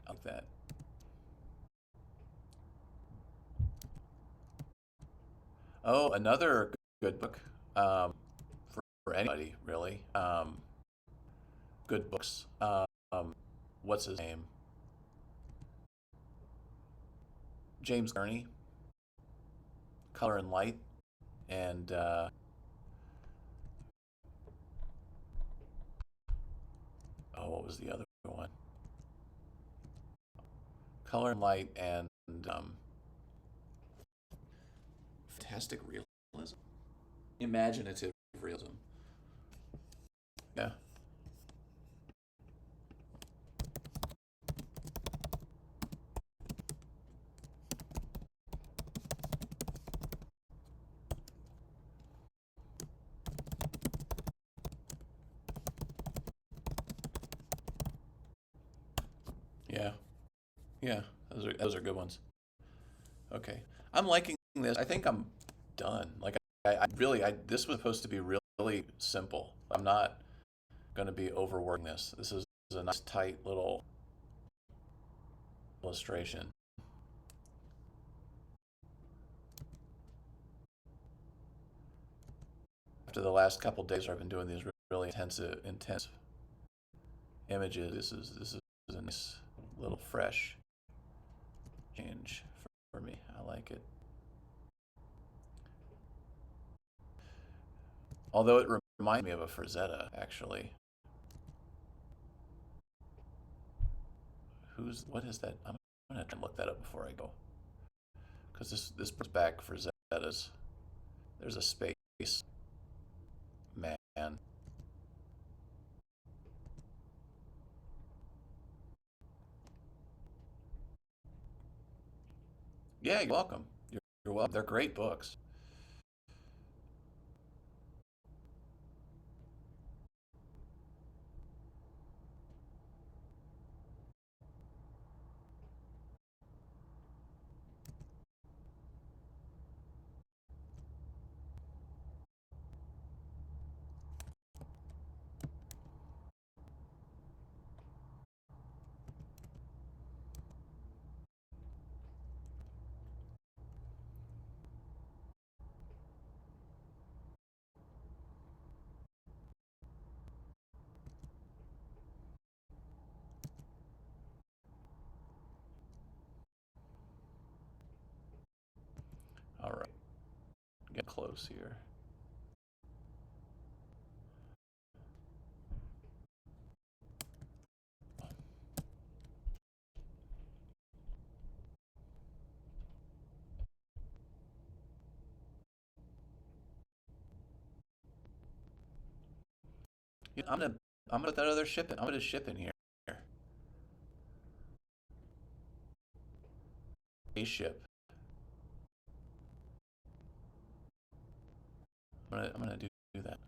I like that. Oh, another good book for anybody really. Good books. What's his name? James Gurney, Color and Light, and oh, what was the other one? Color and Light and um, Fantastic Realism, Imaginative Realism. Yeah, yeah, yeah. Those are good ones. Okay, I'm liking this. I think I'm done. Like I really, this was supposed to be really simple. I'm not going to be overworking this. This is a nice tight little illustration. after the last couple days where I've been doing these really intense images, this is a nice little fresh change for me. I like it. Although it reminds me of a Frazetta, actually. What is that? I'm gonna try and look that up before I go, because this brings back Frazettas. There's a space man. Yeah, you're welcome. You're welcome. They're great books. All right, get close here. Yeah, I'm gonna put that other ship in. I'm gonna ship in here. A ship. I'm gonna do that.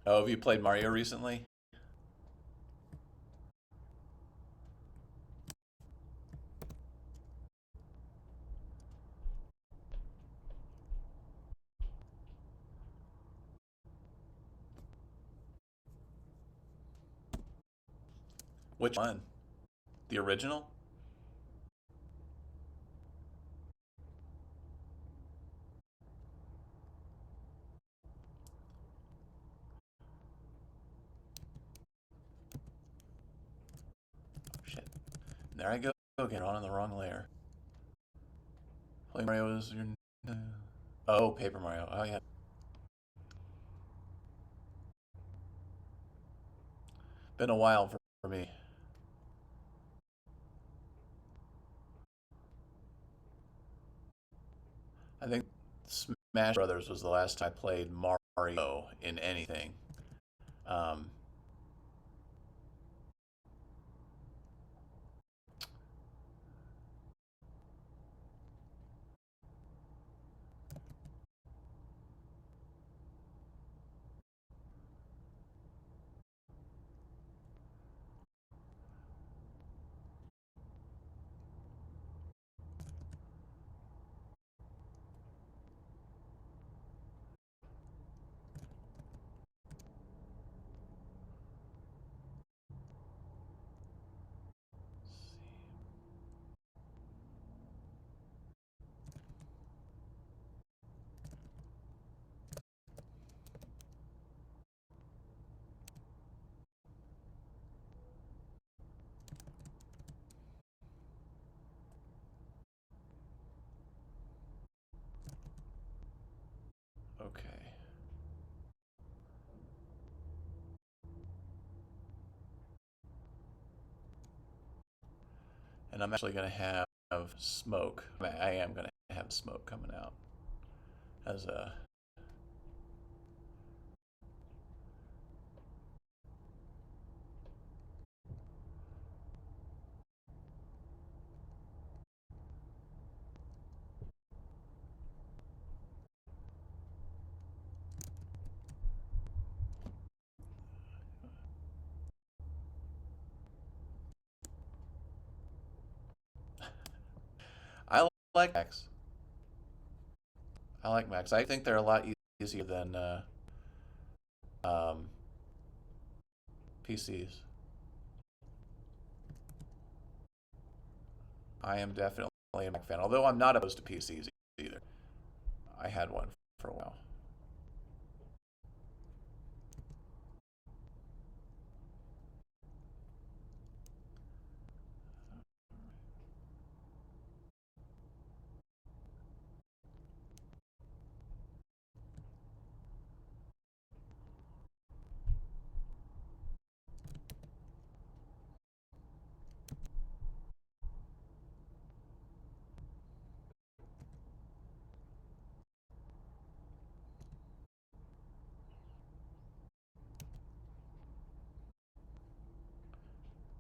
Oh, have you played Mario recently? Which one? The original? Oh, shit. There I go again, on the wrong layer. Play Mario is your. Oh, Paper Mario. Oh yeah. Been a while for me. I think Smash Brothers was the last time I played Mario in anything. Um, okay. And I'm actually gonna have smoke. I am gonna have smoke coming out as a. like Macs. I like Macs. I think they're a lot easier than um, PCs. I am definitely a Mac fan, although I'm not opposed to PCs either. I had one for a while.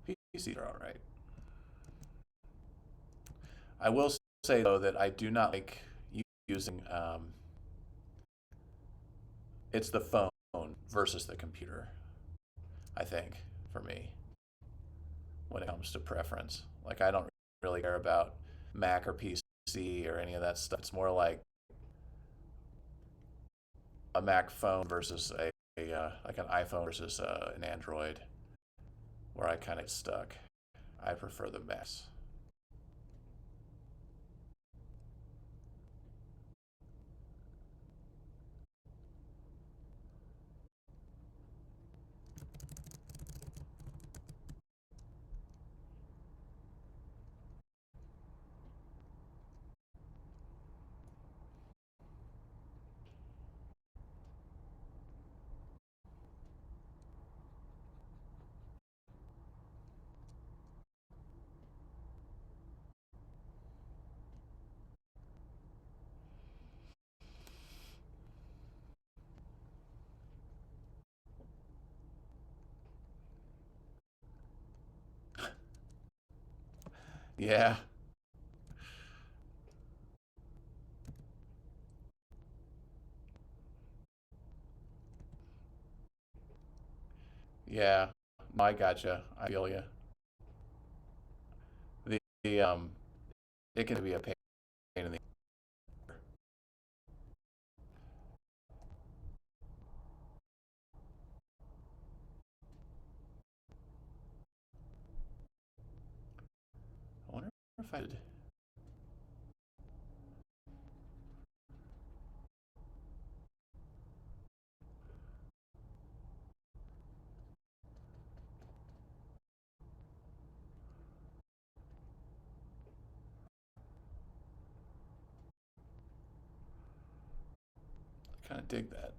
PCs are all right. I will say though that I do not like using it's the phone versus the computer. I think for me when it comes to preference, like I don't really care about Mac or PC or any of that stuff. It's more like a Mac phone versus a like an iPhone versus an Android, where I kind of stuck. I prefer the Macs. Yeah, yeah. I gotcha. I feel you. The it can be a pain in the. I wonder if I did kind of dig that.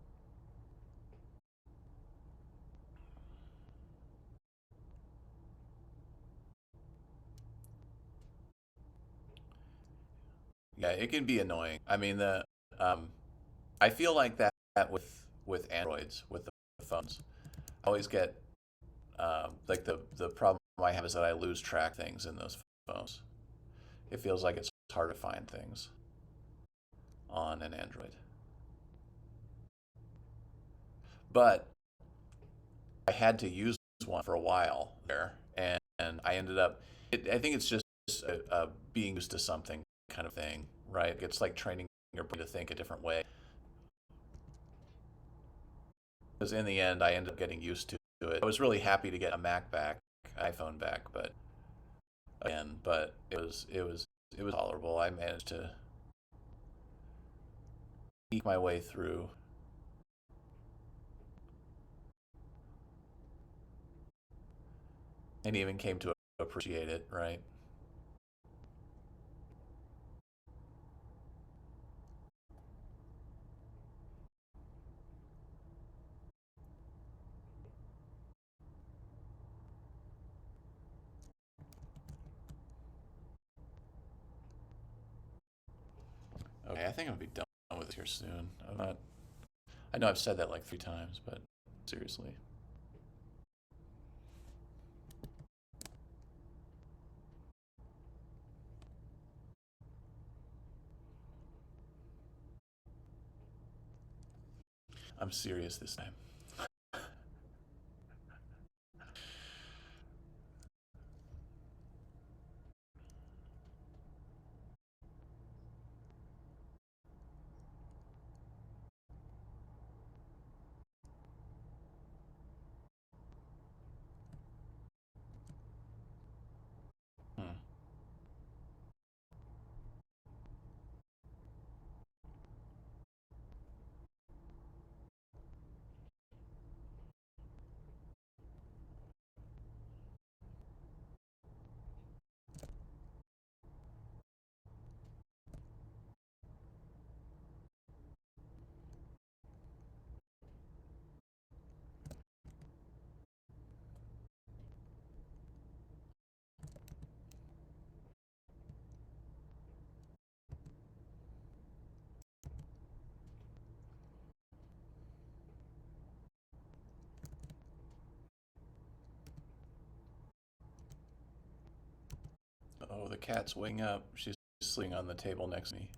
Yeah, it can be annoying. I mean, the um, I feel like that with Androids with the phones. I always get like the problem I have is that I lose track of things in those phones. It feels like it's hard to find things on an Android. But I had to use one for a while there, and I ended up. I think it's just being used to something kind of thing, right? It's like training your brain to think a different way. Because in the end, I ended up getting used to it. I was really happy to get a Mac back, iPhone back, but again, but it was tolerable. I managed to eke my way through, and even came to appreciate it. Right? Okay, I think I'm gonna be done with this here soon. I'm not. I know I've said that like 3 times, but seriously, I'm serious this time. the cat's waking up. She's sleeping on the table next to me.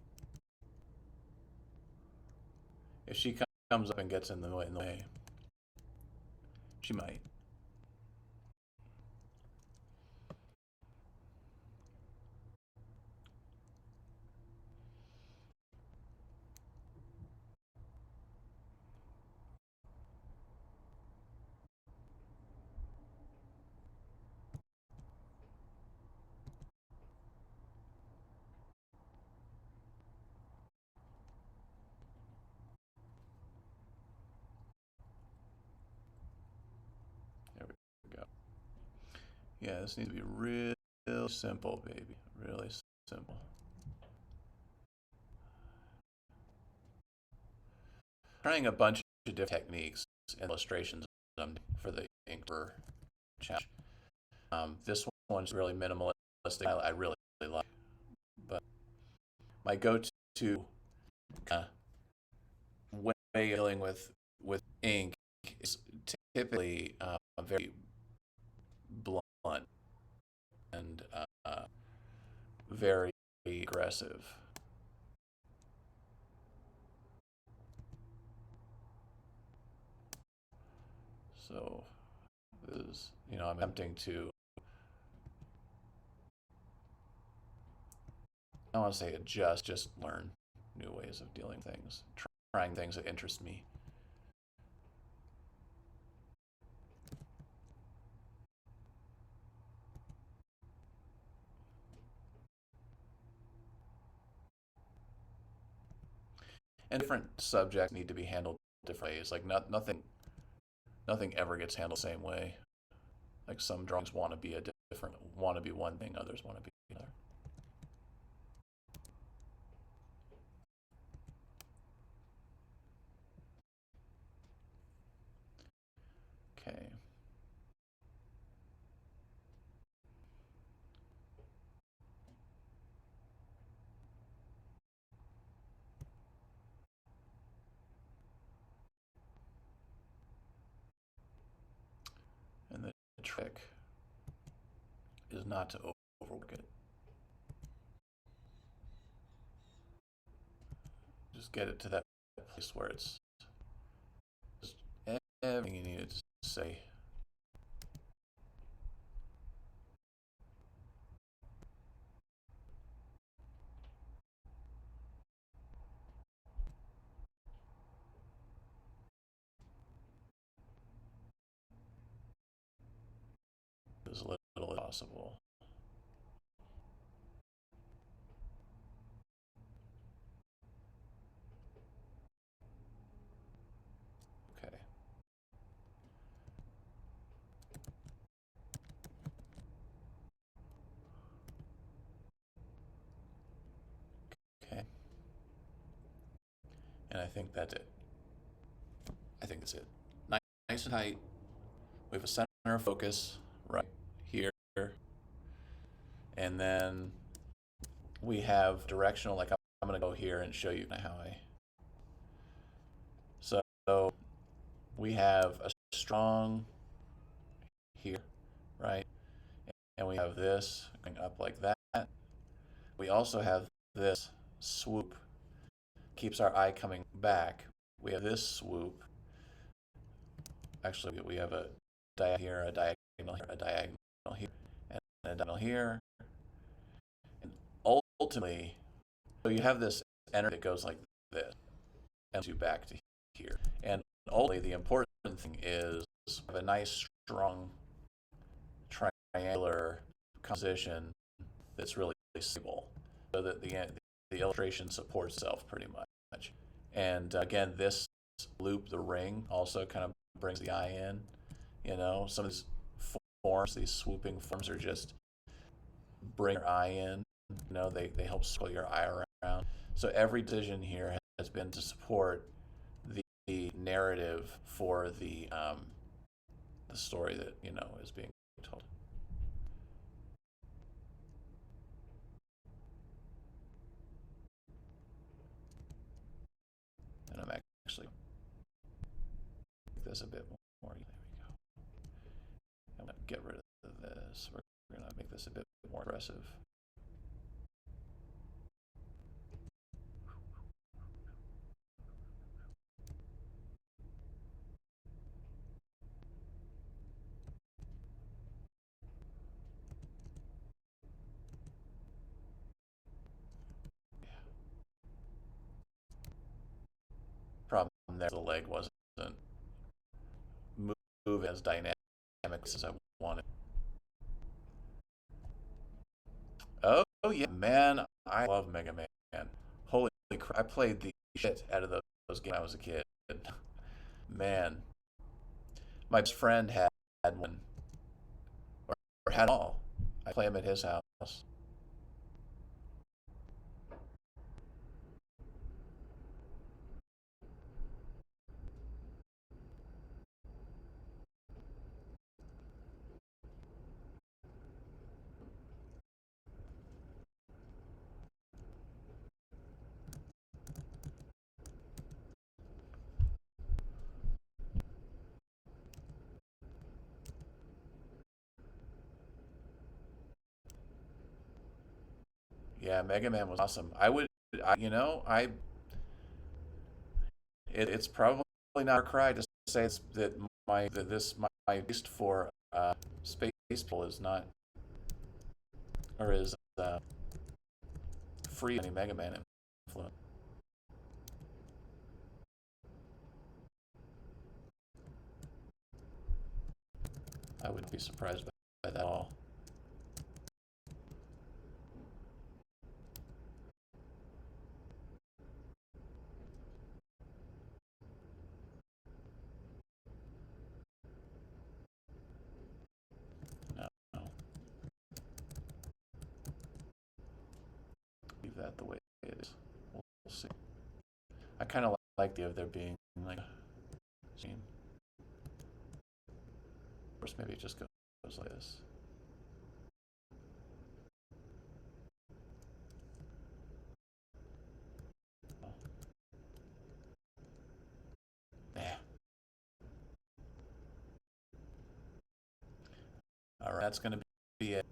If she comes up and gets in the way, she might. There we go. Yeah, this needs to be real simple, baby. Really simple. Trying a bunch of different techniques and illustrations for the Inktober challenge. This one's really minimalistic. I really like, but my go-to way of dealing with ink is typically very blunt and very aggressive. So this is, I'm attempting to, I don't want to say adjust, just learn new ways of dealing with things, trying things that interest me. And different subjects need to be handled different ways. Like nothing ever gets handled the same way. Like some drawings want to be one thing, others want to be another. Okay. And the trick is not to overwork it. Just get it to that place where it's just everything you need to say. As little as possible. Okay. Okay. And I think that's it. I think that's it. Nice and tight. We have a center of focus right here. And then we have directional, like I'm going to go here and show you how I. So we have a strong here, right? And we have this going up like that. We also have this swoop, keeps our eye coming back. We have this swoop. Actually, we have a diagonal here, a diagonal here, a diagonal here, and a diagonal here. And ultimately, so you have this energy that goes like this, and you back to here. And ultimately, the important thing is have a nice, strong, triangular composition that's really stable, so that the illustration supports itself pretty much. And again, this loop, the ring, also kind of brings the eye in. Some of these forms, these swooping forms, are just bring your eye in. They help circle your eye around. So every decision here has been to support the narrative for the story that is being told. And I'm actually make this a bit more. There we go. I'm gonna get rid of this. We're gonna make this a bit more aggressive. there. The leg wasn't moving as dynamic as I wanted. Oh yeah, man, I love Mega Man. Holy crap, I played the shit out of those games when I was a kid. Man, my best friend had one, or had all. I play them at his house. Yeah, Mega Man was awesome. I it's probably not a cry to say that my taste for space people is not or is free of any Mega Man influence. I wouldn't be surprised by that at all. No, no, leave that the way it is. We'll see. I kind of like the of there being like a scene. Of course, maybe it just goes like this. Oh, yeah. All right, that's gonna be it.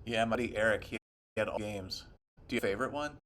Yeah, my buddy Eric, he had all games. Do you have a favorite one?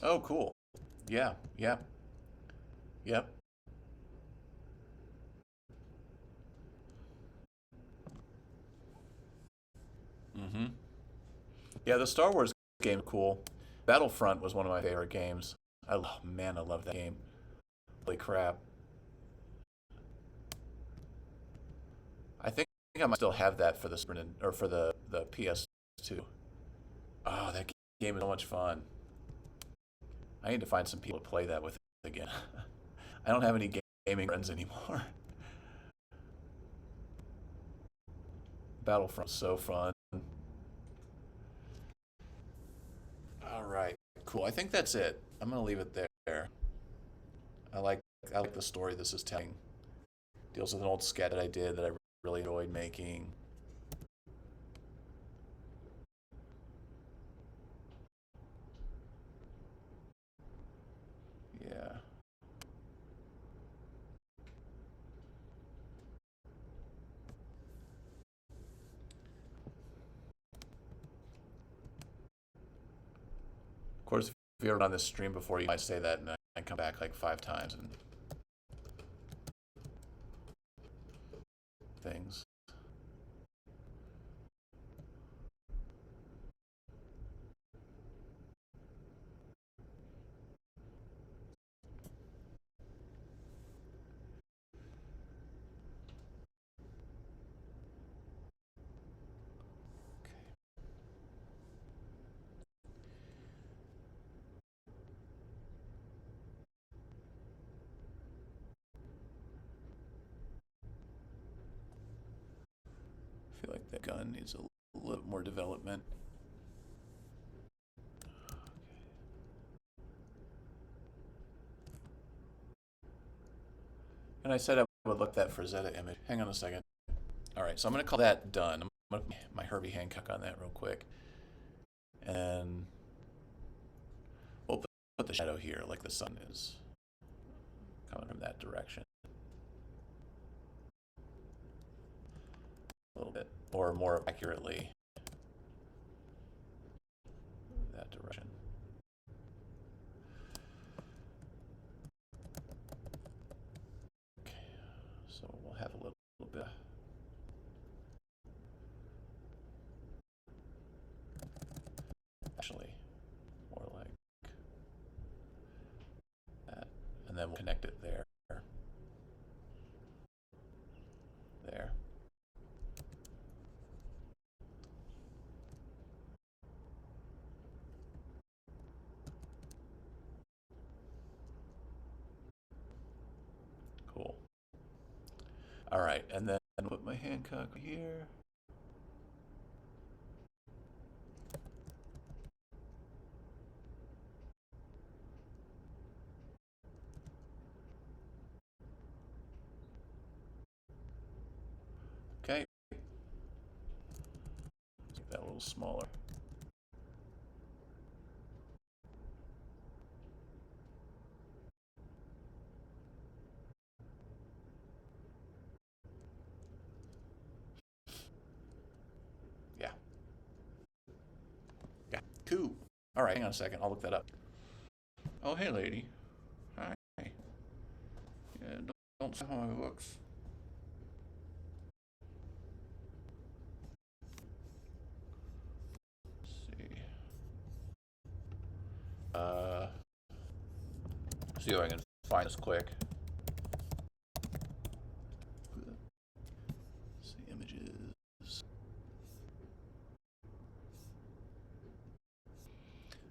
Oh, cool. Yeah, yeah, yep. Mm-hmm. Yeah, the Star Wars game cool. Battlefront was one of my favorite games. Man, I love that game. Holy crap! I think I might still have that for the or for the PS2. Oh, that game is so much fun. I need to find some people to play that with again. I don't have any gaming friends anymore. Battlefront's so fun. All right, cool. I think that's it. I'm gonna leave it there. I like I like the story this is telling. Deals with an old sketch that I did that I really enjoyed making. Yeah. Of course, if you've ever done this stream before, you might say that and I come back like 5 times and things. I feel like that gun needs a little more development. And I said I would look at that Frazetta image. Hang on a second. All right, so I'm going to call that done. I'm going to put my Herbie Hancock on that real quick. And we'll put the shadow here like the sun is coming from that direction. A little bit, or more accurately, that direction. Okay, so we'll have a little bit. Actually, more like that, and then we'll connect it there. There. Cool. All right, and then put my Hancock here. Okay. Make that a little smaller. Yeah. Yeah. Cool. All right, hang on a second. I'll look that up. Oh, hey, lady. Hi. Yeah, don't see how it looks. Let's see. Uh, see if I can find this quick. Let's see images.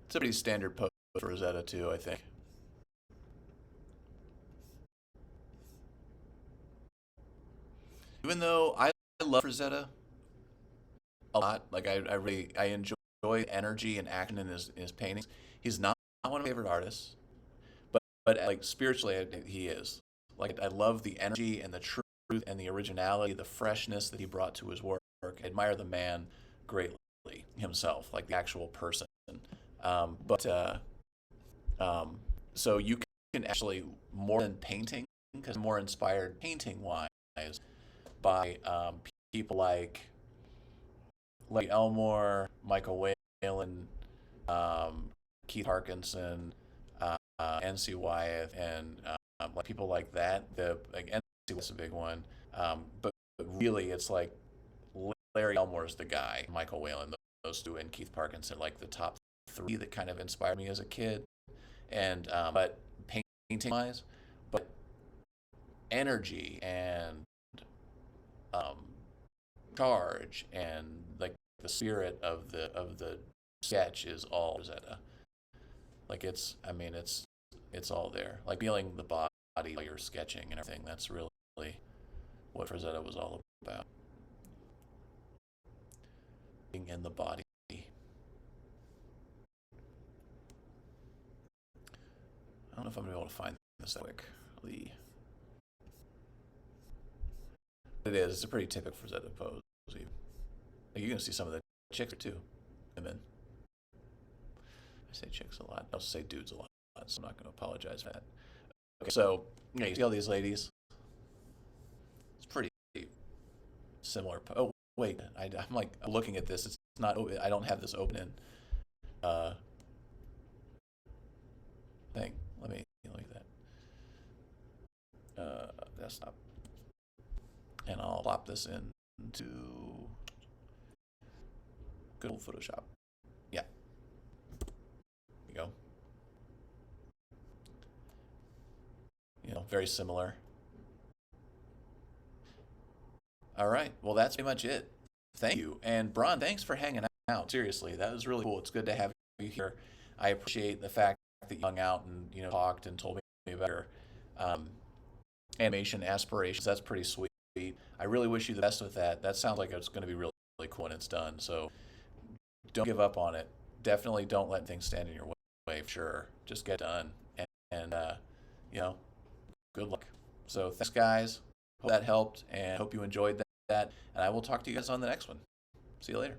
It's a pretty standard pose for Rosetta too, I think. Even though I love Rosetta a lot, like I really I enjoy energy and action in his paintings. He's not one of my favorite artists, but like spiritually he is. Like I love the energy and the truth and the originality, the freshness that he brought to his work. I admire the man greatly himself, like the actual person. But um, so you can actually more than painting, because more inspired painting wise by people like Elmore, Michael Whalen, Keith Parkinson, N.C. Wyeth, and like people like that. The like N.C. was a big one, but really it's like Larry Elmore's the guy, Michael Whalen, those two, and Keith Parkinson, like the top three that kind of inspired me as a kid. And but painting wise, but energy and um, charge and like the spirit of the sketch is all Rosetta. Like I mean, it's all there. Like feeling the body while you're sketching and everything. That's really what Rosetta was all about. Being in the body. I don't know if I'm gonna be able to find this that quickly. It is. It's a pretty typical Rosetta pose. Like you're gonna see some of the chicks too. Women. I say chicks a lot. I also say dudes a lot, so I'm not going to apologize for that. Okay, so you see all these ladies. It's pretty similar. Oh wait, I'm like looking at this. It's not. I don't have this open in uh, thing. Let me look at that. Desktop. And I'll plop this into good old Photoshop. Yeah, there you go. Very similar. All right. Well, that's pretty much it. Thank you. And Bron, thanks for hanging out. Seriously, that was really cool. It's good to have you here. I appreciate the fact that you hung out and talked and told me about your um, animation aspirations. That's pretty sweet. I really wish you the best with that. That sounds like it's going to be really, really cool when it's done. So don't give up on it. Definitely don't let things stand in your way. For sure. Just get done. And you know, good luck. So thanks, guys. Hope that helped and hope you enjoyed that. And I will talk to you guys on the next one. See you later.